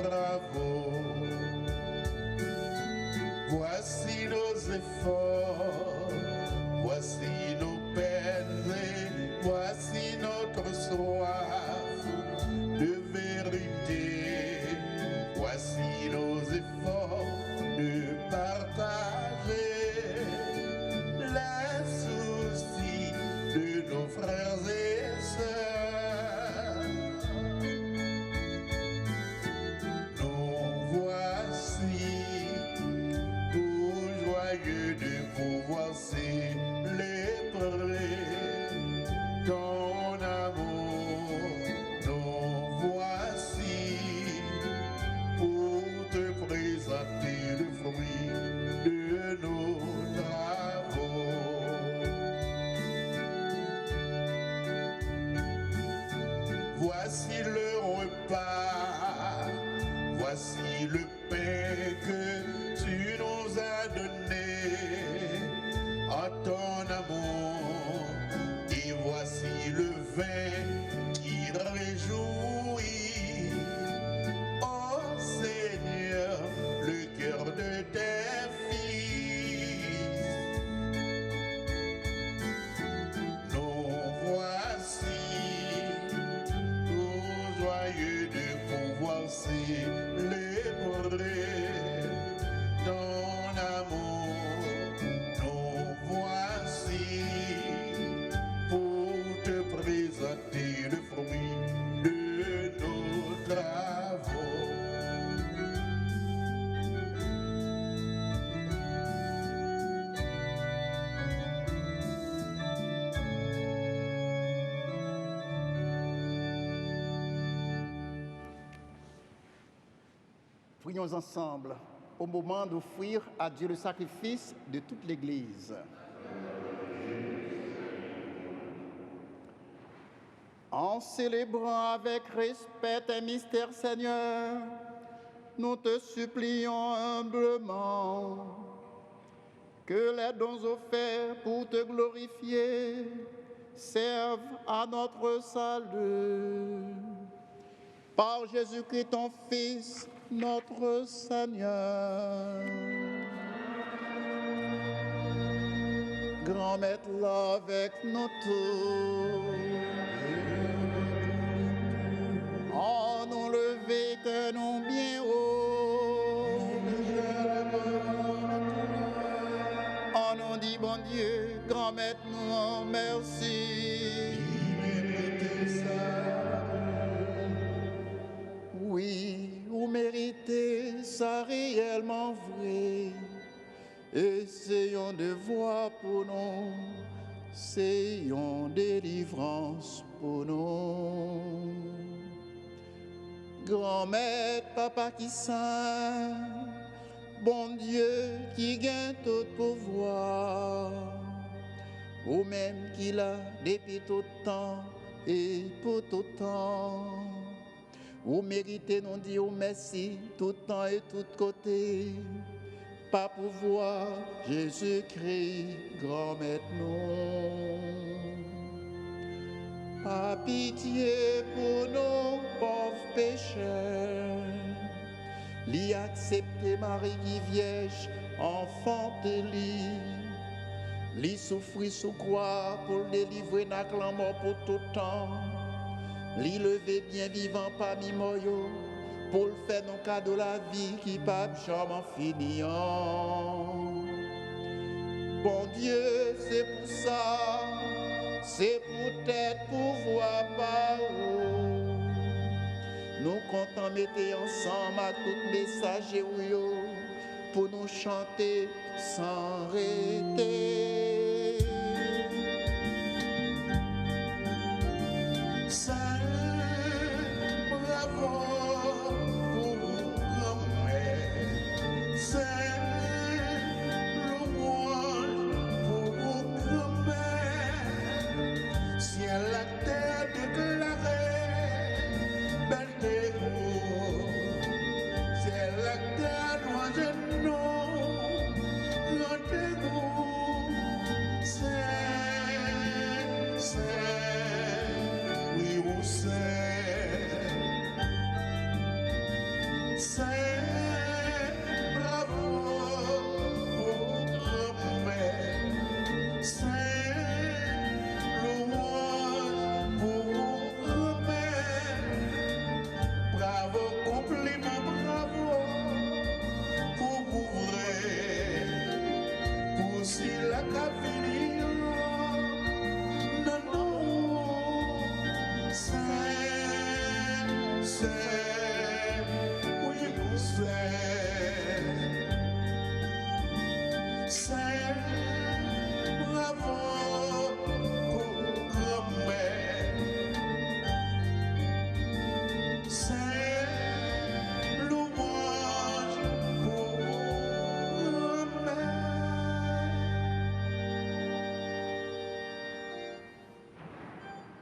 travaux. Voici nos efforts, voici nos peines et voici notre soif de vérité. Voici nos efforts de partager les soucis de nos frères et sœurs. Nous voici tout joyeux de pouvoir célébrer ton amour. Nous voici pour te présenter le fruit de nos travaux. Voici le repas, voici le pain que tu nous as donné en ton amour. Et voici le vin qui réjouit, oh Seigneur, le cœur de tes fils. Nous voici tout joyeux de pouvoir célébrer ton amour. Nous voici pour te présenter le fruit de nos travaux. Prions ensemble au moment d'offrir à Dieu le sacrifice de toute l'Église. En célébrant avec respect tes mystères, Seigneur, nous te supplions humblement que les dons offerts pour te glorifier servent à notre salut. Par Jésus-Christ, ton Fils, notre Seigneur. Grand Maître là avec nous tous. En nous lever que nous bien haut. En nous dit bon Dieu, Grand Maître nous merci. Oui, vous méritez ça réellement. réellement vrai. Et c'est une devoir pour nous, c'est une délivrance pour nous. Grand-mère, papa qui saint, bon Dieu qui gagne tout pouvoir, ou même qui l'a depuis tout temps et pour tout temps. Vous méritez nous dire merci tout temps et tout côté. Par pouvoir, Jésus-Christ, grand maître nous. Pas pitié pour nos pauvres pécheurs. L'y accepter Marie qui vierge, enfantée l'y souffrir sous croix pour le délivrer n'a la mort pour tout temps. L'y lever bien vivant parmi moyo pour le faire nos cadeaux la vie qui pas jamais finir. Bon Dieu, c'est pour ça, c'est peut-être pour voir par où. Nous comptons mettre ensemble à tout messager pour nous chanter sans arrêter.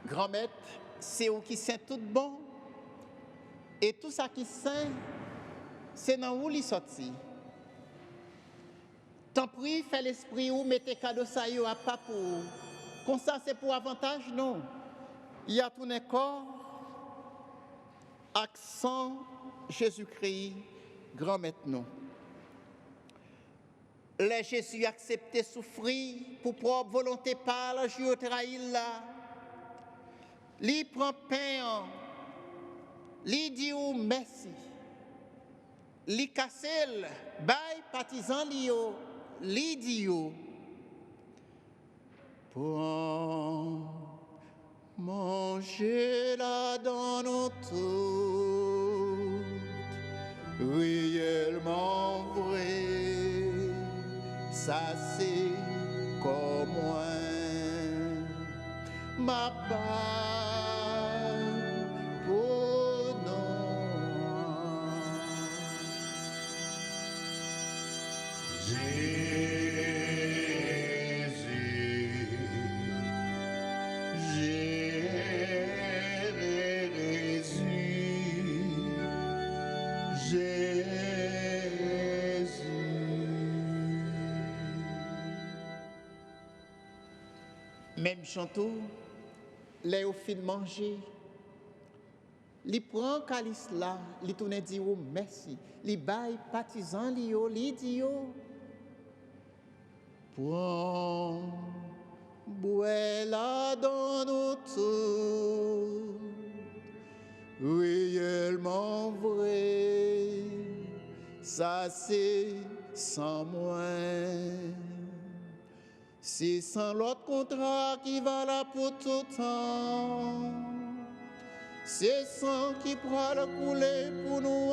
Grand-mère, c'est où qui sent tout bon. Et tout ça qui sent, c'est dans où il sorti. Tant pis, fait l'esprit ou mettez cadeau ça yo à pas pour. Comme ça, c'est pour avantage, non. Il y a tout un corps, accent Jésus-Christ, grand-mère, non. Les Jésus accepté souffrir pour propre volonté par la jour trahir là. Li prend pain, li dit ou merci. Li cassel, bay partisan li yo, li dit yo. Pour manger là dans nos tout, réellement vrai, ça c'est comme moi. Ma part pour nous. Même chanteau, les au fin manger, li prend calice là, li tourne dit oh merci, li bail partisan li yo, li dit yo. Prends, bois là dans nos tout, réellement vrai, ça c'est sans moins. C'est sans l'autre contrat qui va là pour tout temps. C'est sans qui pourra le couler pour nous.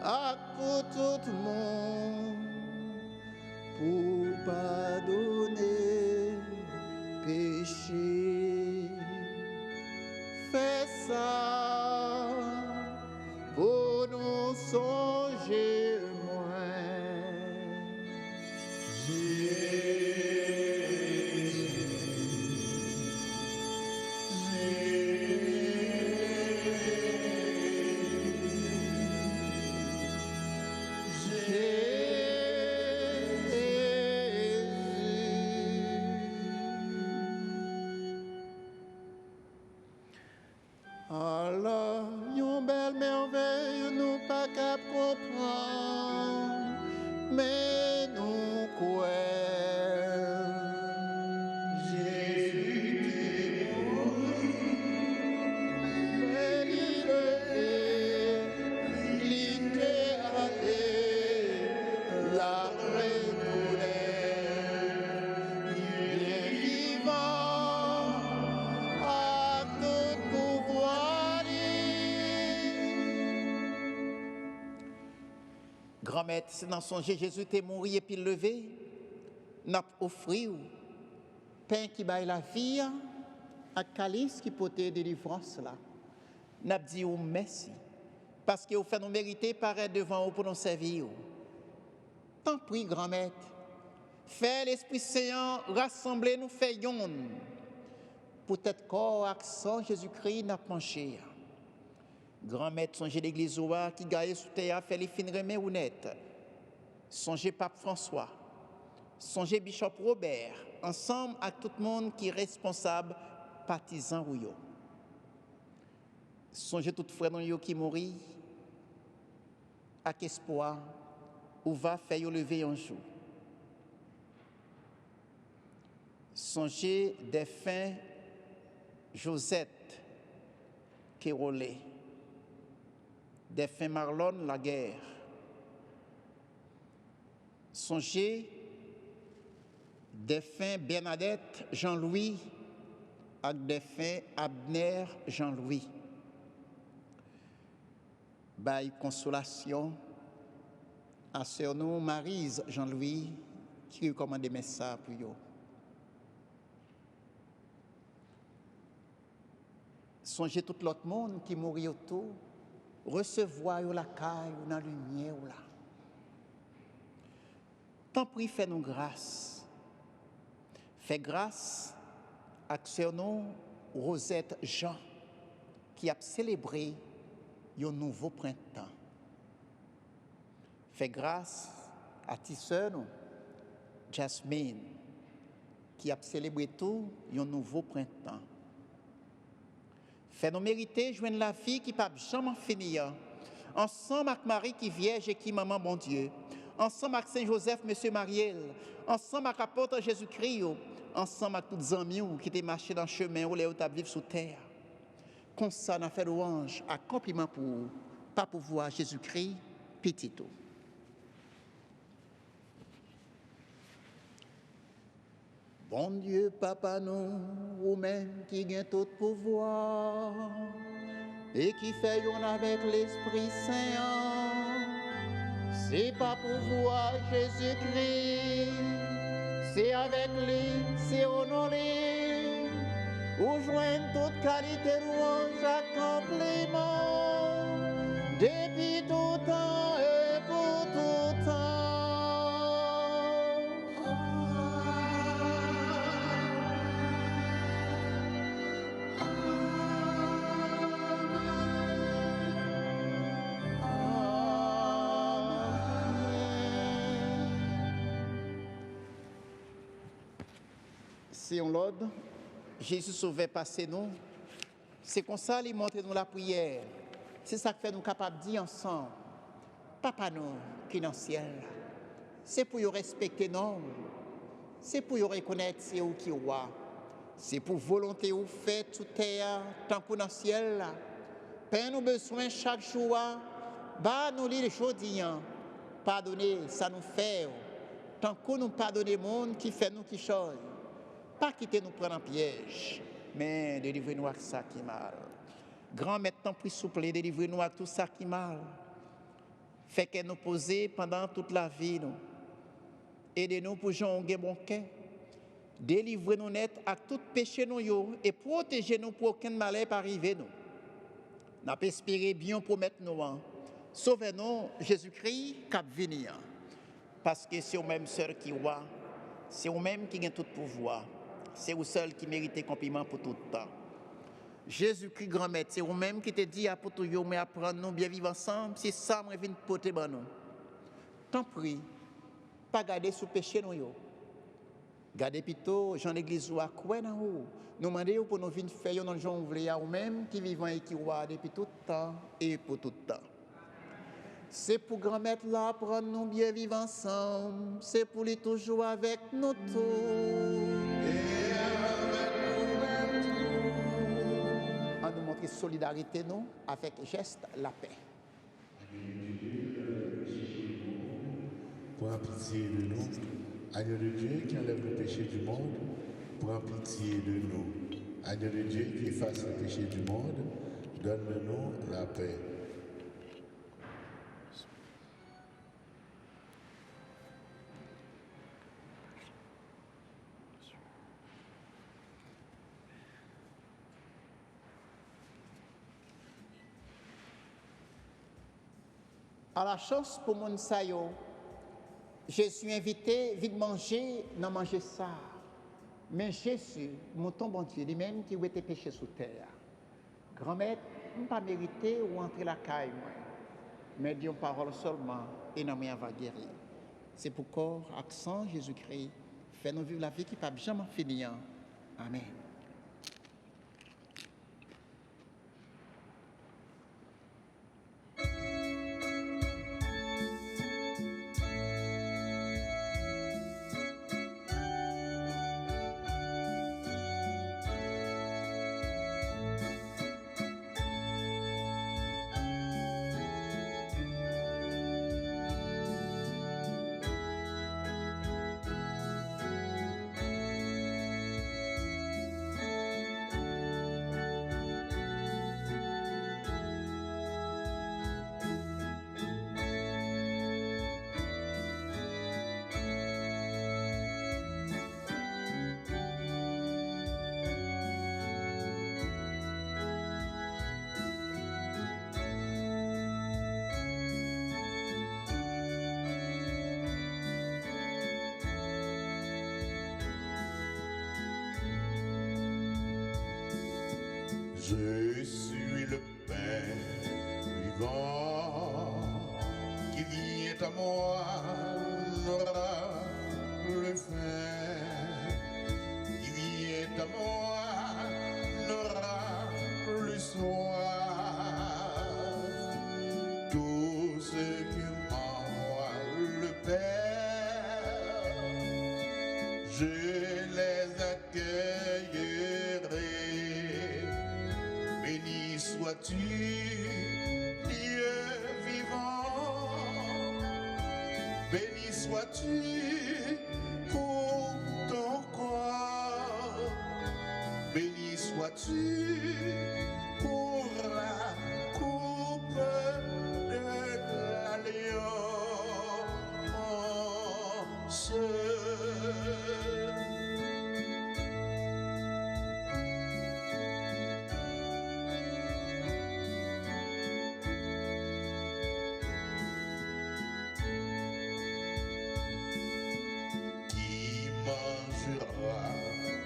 à pour tout le monde, pour pardonner péché. Fais ça pour nous songer moins. Alors, une belle merveille, nous pas qu'à comprendre, mais nous croyons. Jésus t'est mort, mais il t'est allé, la retourner, il est vivant, à tout pouvoir. Grand-mère, c'est dans son Jésus t'est mort et puis levé, n'a offert pain qui baille la vie, à calice qui portait délivrance là. N'a dit ou merci parce que vous fait nous mériter paraître devant vous pour nous servir. Tant pis, grand-mère, fais l'Esprit Saint rassembler nous fait yon. Peut-être corps accent Jésus-Christ n'a penché. Grand-mère, songez l'église oua qui gagne sous terre, fait les fins remè ou net. Songez Pape François. Songez Bishop Robert. Ensemble avec tout le monde qui est responsable, partisan ou yo. Songez tout frère non yo qui mourit. Avec espoir, ou va faire yo lever un jour. Songez des fins Josette Kérolé. Défunt Marlon Laguerre. Songez défunt Bernadette Jean-Louis avec défunt Abner Jean-Louis. Bail consolation à sœur nous Maryse Jean-Louis qui recommande des messages pour vous. Songez tout l'autre monde qui mourit autour. Recevoir la caille dans la lumière là. Tant pis, fais-nous grâce. Fais grâce à sœur nous Rosette Jean qui a célébré un nouveau printemps. Fais grâce à ta sœur nous Jasmine qui a célébré tout un nouveau printemps. Fais-nous mériter joindre la vie qui ne peut jamais finir. Ensemble avec Marie qui vierge et qui maman bon Dieu. Ensemble avec Saint-Joseph, Monsieur Mariel. Ensemble avec l'apôtre Jésus-Christ. Ensemble avec tous les amis qui étaient marchés dans le chemin où les autres vivent sous terre. Comme ça, on a fait louange, accomplissement pour vous, pas pour voir Jésus-Christ, petit tout. Bon Dieu, Papa, nous, vous-même qui gagne tout pouvoir et qui fait yon avec l'Esprit Saint, c'est pas pour voir Jésus-Christ, c'est avec lui, c'est honoré, où joignent toute qualité, louange, accomplissement, depuis tout temps et pour tout temps. C'est en l'ordre, Jésus sauvait passer nous. C'est comme ça qu'il montre nous la prière. C'est ça que fait nous capables de dire ensemble. Papa nous qui est dans le ciel. C'est pour nous respecter nous. C'est pour nous reconnaître c'est où qui est roi. C'est pour volonté ou fait tout terre tant que dans le ciel. Père nous besoin chaque jour. Bah nous les aujourd'hui. Pardonnez, ça nous fait. Tant que nous pardonnons le monde qui fait nous qui chose. Pas quitter nous prendre en piège, mais délivrez-nous avec ça qui est mal. Grand maître, tant pis souple, délivrez-nous avec tout ça qui est mal. Fait qu'elle nous poser pendant toute la vie, nous. Aidez-nous pour jouer bon cœur. Délivrez-nous net à tout péché nous yo, et protégez-nous pour aucun malheur pas arriver nous. N'a pas espéré bien promettre nous. Sauvez-nous Jésus-Christ cap venir. Parce que c'est au même seul qui roi, c'est au même qui a tout pouvoir. C'est au seul qui mérite compliment pour tout le temps. Jésus-Christ grand maître, c'est au même qui te dit à pour tout yo mais apprendre nous bien vivre ensemble, c'est ça moi viens porter ban nous. Tant prie, pas garder sous péché nous yo. Gardez plutôt Jean l'église ou à quoi dans haut. Nous demandons pour nous venir faire dans Jean ouvrier ou même qui vivant et qui roi depuis tout le temps et pour tout le temps. C'est pour grand-mère là pour nous bien vivre ensemble. C'est pour lui toujours avec nous tous. Et avec nous-mêmes tous. On nous montre solidarité nous avec geste la paix. Prends pitié de nous. Agneau de Dieu qui enlève le péché du monde, prends pitié de nous. Agneau de Dieu qui efface le péché du monde, donne-nous la paix. À la chance pour mon sayo, je suis invité, vite manger, non manger ça. Mais Jésus, mon ton bon Dieu, lui-même qui a été péché sous terre. Grand-mère, je ne pas mérité ou entrer la caille, moi. Mais dis une parole seulement et non mais va guérir. C'est pourquoi, accent Jésus-Christ, fait nous vivre la vie qui ne peut jamais finir. Amen. Je suis le pain vivant qui vient à moi, n'aura le faim. Qui vient à moi, n'aura plus soif. Tout ce que m'envoie le Père, je les accueillerai. Béni sois-tu, Dieu vivant. Béni sois-tu pour ton corps. Béni sois-tu pour la coupe de l'alliance.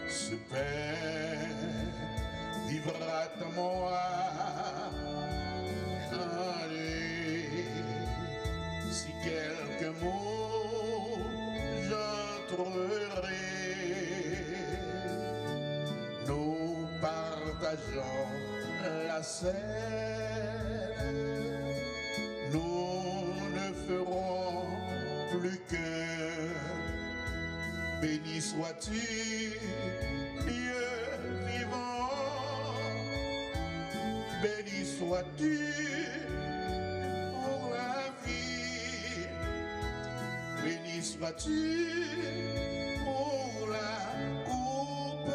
Ce pain vivra en moi. Allez, si quelques mots j'entrerai, nous partageons la scène, nous ne ferons plus qu'un. Béni sois-tu, Dieu vivant. Béni sois-tu pour la vie. Béni sois-tu pour la coupe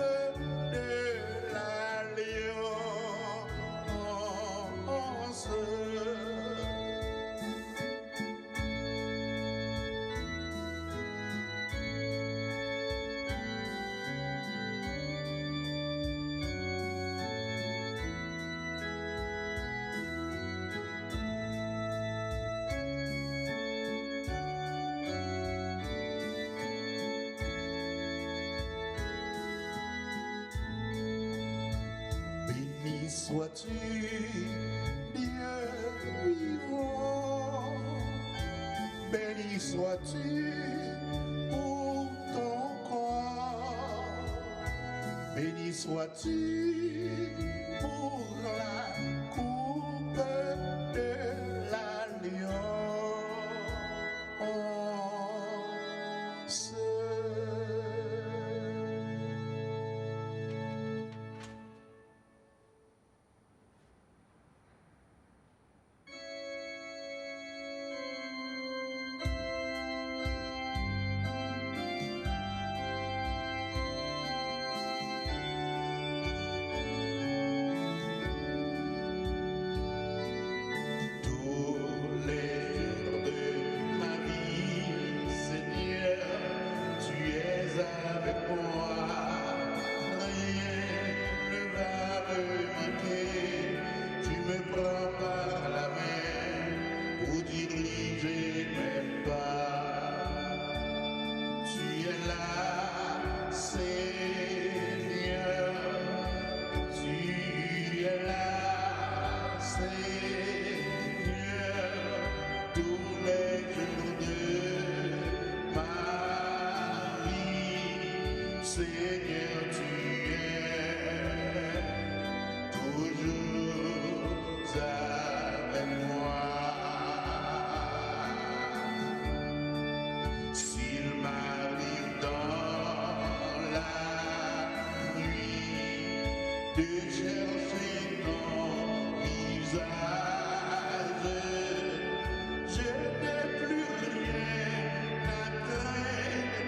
de l'alliance. sois-tu, Dieu vivant. Béni sois-tu pour ton corps. Béni sois-tu pour la coupe de l'alliance. Tous les jours de ma vie, Seigneur, tu es avec moi. Rien ne va me manquer. Tu me prends par la main pour diriger mes pas. Tu es là, Seigneur. Tu es là, Seigneur, tous les jours de ma vie. Seigneur, tu es toujours avec moi. S'il m'arrive dans la nuit de chercher ton visage, je n'ai plus rien à craindre,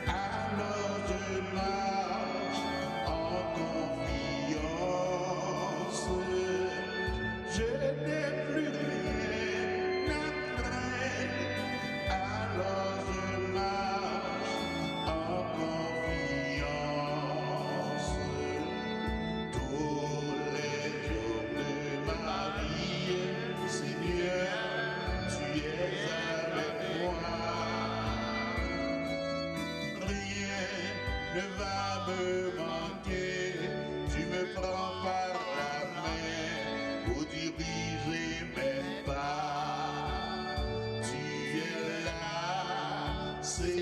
alors je marche en confiance. Je n'ai plus rien à craindre, alors je marche en confiance. Tous les jours de ma vie, Seigneur, tu es avec moi. Rien ne va me manquer. Tu me prends par la main pour diriger mes pas. Tu es là, Seigneur.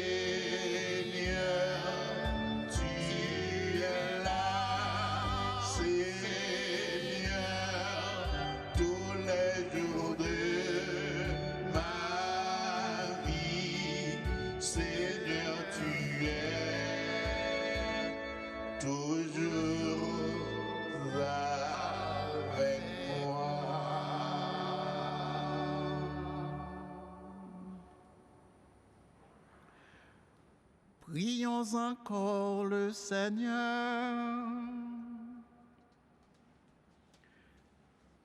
Tu es là, Seigneur. Tous les jours de ma vie, Seigneur, tu es toujours avec moi. Prions encore le Seigneur.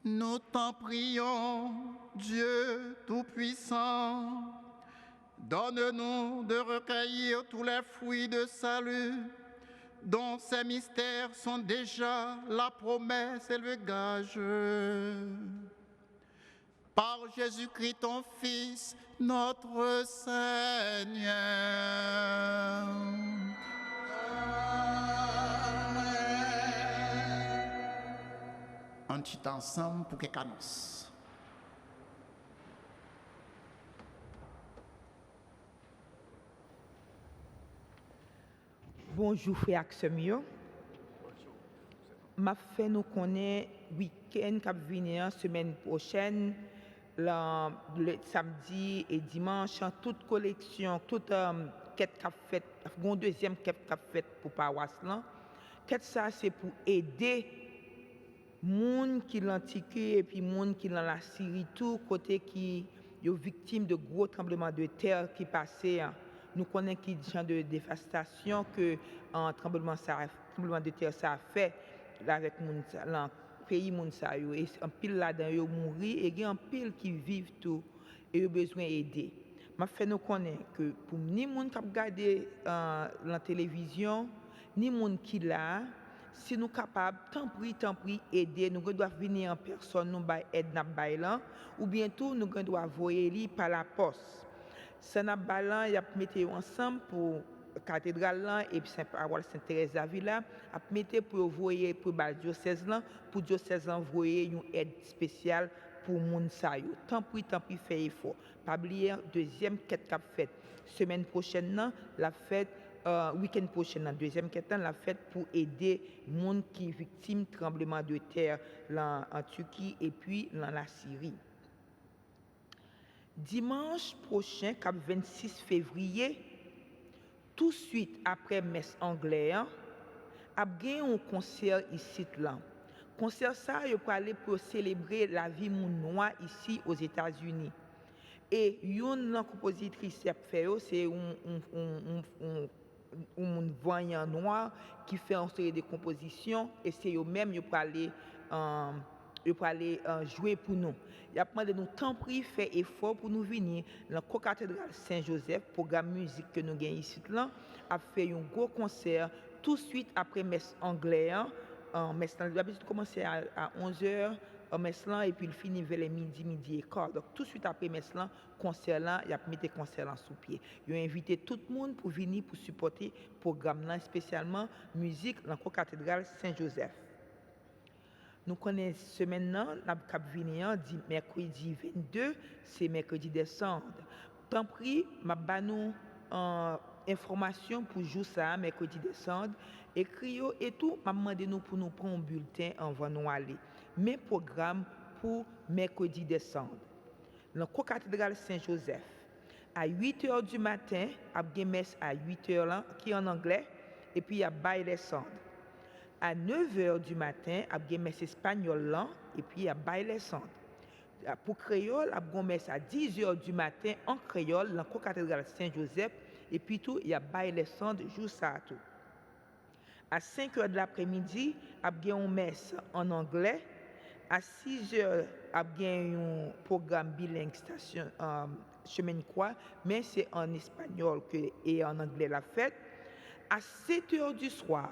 Nous t'en prions, Dieu Tout-Puissant. Donne-nous de recueillir tous les fruits de salut, dont ces mystères sont déjà la promesse et le gage. Par Jésus-Christ, ton Fils, notre Seigneur. Un petit ensemble pour quelques annonces. Bonjour frère Axemio. M'a fait nous connaître week-end qui vient semaine prochaine, le samedi et dimanche, toute collection, toute quête qu'a fait, une deuxième quête qu'a fait pour paroisse là. Quête ça c'est pour aider monde qui l'antique et puis monde qui dans la Syrie tout côté qui yo victime de gros tremblements de terre qui passaient. Nous connaissons qui genre de dévastation que un tremblement de terre ça a fait là avec le pays moun sa yo et en pile là-dedans yo mouri et il y a un pile qui vivent tout et yo besoin aider. M'a fait nous connaître que pour ni moun qui regarder la télévision ni moun qui là si nous capables tant pris aider nous doit venir en personne nous ba aide n'a bay là ou bientôt nous doit envoyer li par la poste. Ça n'a balan y a mettre ensemble pour cathédrale là et puis Saint-Parole Sainte-Thérèse d'Avila a metté pour voyer pour diocèse là pour diocèse envoyer une aide spéciale pour moun sa yo. Tant pis fait effort. Pas oublier deuxième quête qu'a fait semaine prochaine là, la fête week-end prochain, deuxième quête la fête pour aider moun qui victime tremblement de terre là en Turquie et puis dans la Syrie. Dimanche prochain, cap 26 février, tout de suite après messe anglaise, a gagné un concert ici là. Concert ça, il peut aller pour célébrer la vie moun noir ici aux États-Unis. Et une compositrice qui a fait c'est un voyant noir qui fait une série de compositions et c'est eux même qui pour aller jouer pour nous. Il a demandé nous tant pris faire effort pour nous venir dans la cathédrale Saint-Joseph, programme musique que nous gagnons ici là, a fait un gros concert tout de suite après messe anglaise. Messe là, d'habitude commencer à 11h messe là et puis il finit vers les midi et quart. Donc tout de suite après messe là, concert là, il a mis des concerts là sous pied. Il a invité tout le monde pour venir pour supporter le programme là, spécialement musique dans la cathédrale Saint-Joseph. Nous connaissons semaine là, la cap venir dit mercredi 22, c'est mercredi décembre. Tant pis, m'a ba nous information pour jour ça mercredi décembre, écrit et tout, m'a demandé nous pour nous prendre un bulletin avant nous aller. Mes programmes pour mercredi décembre. Dans la cathédrale Saint-Joseph, à 8h du matin, il y a messe à 8h là, qui est en anglais, et puis il y a bail des cendres. À 9h du matin, il y a messe espagnole là, et puis il y a bail des cendres. Pour créole, il y a messe à 10h du matin en créole, dans la cathédrale Saint-Joseph, et puis tout, il y a bail des cendres, jour ça tout. À 5h de l'après-midi, il y a une messe en anglais. À 6h, il y a un programme bilingue station chemin croix, mais c'est en espagnol et en anglais la fête. À 7h du soir,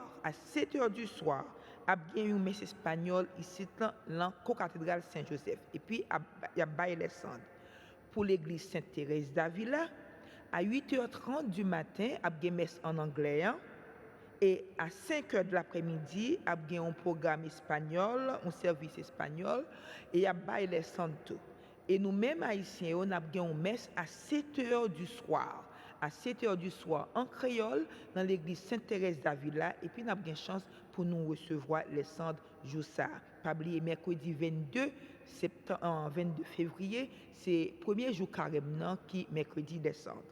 il y a une messe espagnole ici dans la cathédrale Saint-Joseph. Et puis, il y a Bail les Cendres. Pour l'église Sainte-Thérèse d'Avila, à 8h30 du matin, il y a une messe en anglais. Et à 5h de l'après-midi, il y a un programme espagnol, un service espagnol, et il y a Bail les Cendres. Et nous-mêmes, haïtiens, on a une messe à 7h du soir. À 7h du soir en créole dans l'église Sainte-Thérèse d'Avila et puis nous avons une chance pour nous recevoir les cendres jour ça. Pas oublier mercredi 22 février, c'est premier jour carême qui mercredi décembre.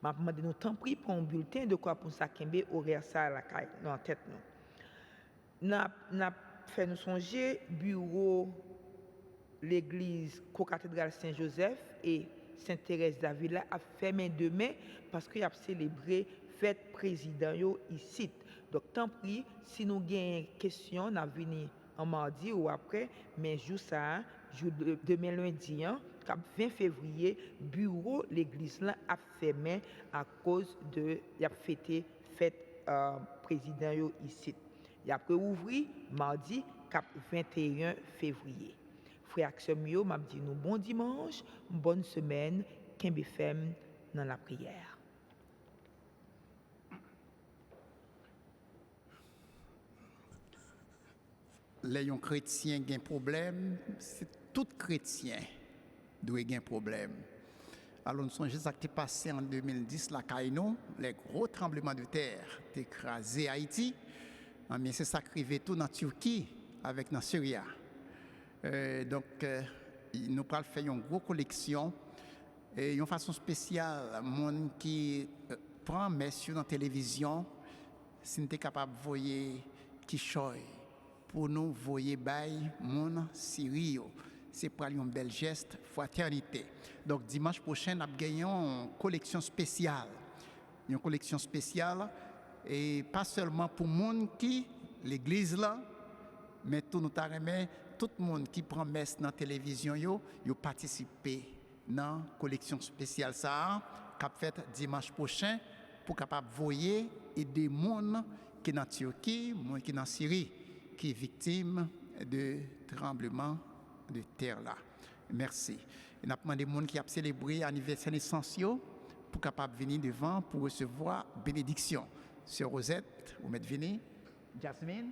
M'a demandé nous temps pris pour un bulletin de quoi pour ça kembe horaire ça la dans tête nous. N'a fait nous songer bureau l'église co-cathédrale Saint-Joseph et Sainte-Thérèse d'Avila a fermé demain parce qu'il a célébré fête président ici. Donc tant pis si nous avons une question, on a venir en mardi ou après, mais jour ça, jour demain lundi, 20 février, bureau l'église là a fermé à cause de y a fêté fête président ici. Il a ouvert mardi 21 février. Frère Axel Mio m'a dit nous bon dimanche, bonne semaine, Kembe Femme dans la prière. Les chrétiens ont un problème, c'est tout chrétien doit avoir un problème. Alors nous sommes juste passé en 2010 la Kaino, les gros tremblements de terre écrasé Haïti, mais c'est ça qui arrive tout dans Turquie avec la Syrie. Donc, nous allons faire une grosse collection et une façon spéciale, monde qui prend messieurs dans la télévision, si nous sommes capables de voir qui choy pour nous voyer bail mon Syrie. C'est pour un bel geste, fraternité. Donc, dimanche prochain, nous avons une collection spéciale. Une collection spéciale, et pas seulement pour les gens qui, l'église là, mais tout nous remet. Tout le monde qui prend messe dans la télévision, yo participe dans la collection spéciale ça, qui fait dimanche prochain pour capable voyer et des gens qui sont en Turquie, gens qui sont en Syrie, qui sont victimes de tremblements de terre là. Merci. Et nous avons demandé des gens qui ont célébré l'anniversaire naissance pour capable venir devant pour recevoir bénédiction. Sœur Rosette, vous m'êtes venue. Jasmine.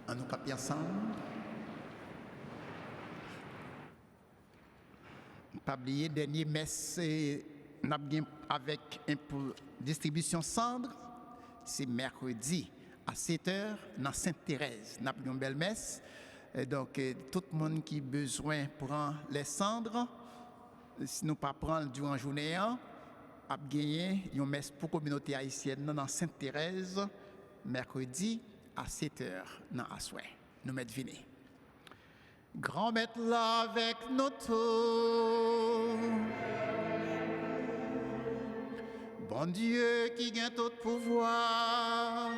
On nous capte ensemble. Pas oublier dernier messe avec une distribution cendre, c'est mercredi à 7h dans Sainte-Thérèse. Nous avons une belle messe. Et donc tout le monde qui a besoin prend les cendres. Si nous pas prendre durant la journée, a gagné une messe pour la communauté haïtienne dans Sainte-Thérèse mercredi à 7h dans Asoué. Nous mettons venir. Grand maître là avec nous tous. Bon Dieu qui gagne tout pouvoir.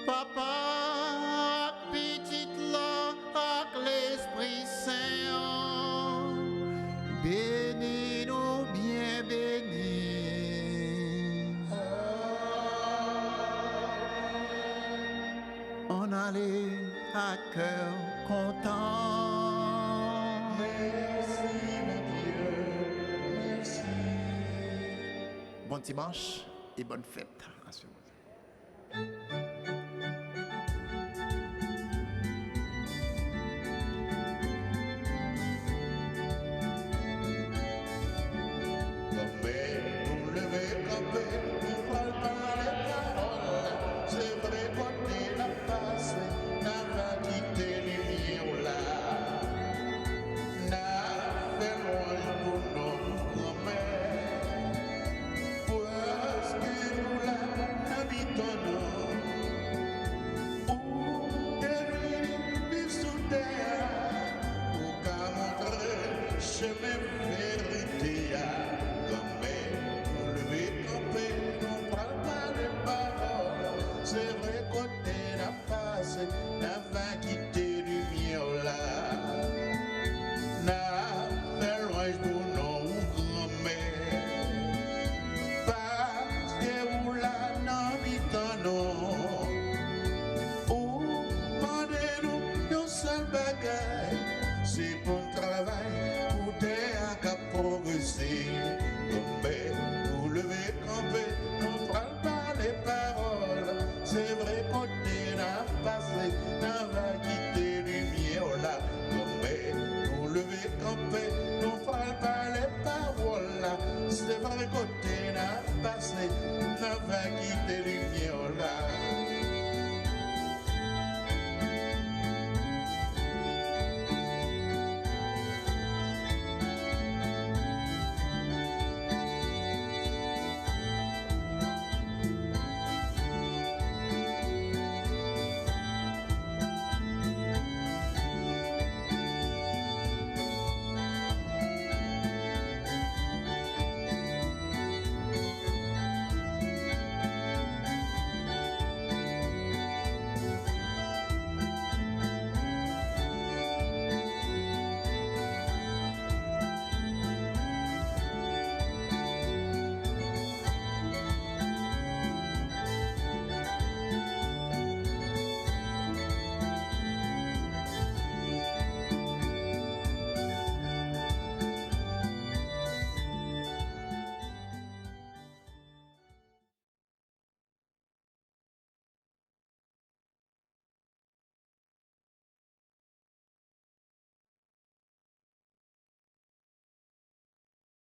Papa, petite là avec l'Esprit Saint. Bénis-nous bien bénis. On allait à cœur content. Merci, mon Dieu, merci. Bon dimanche et bonne fête à ce moment.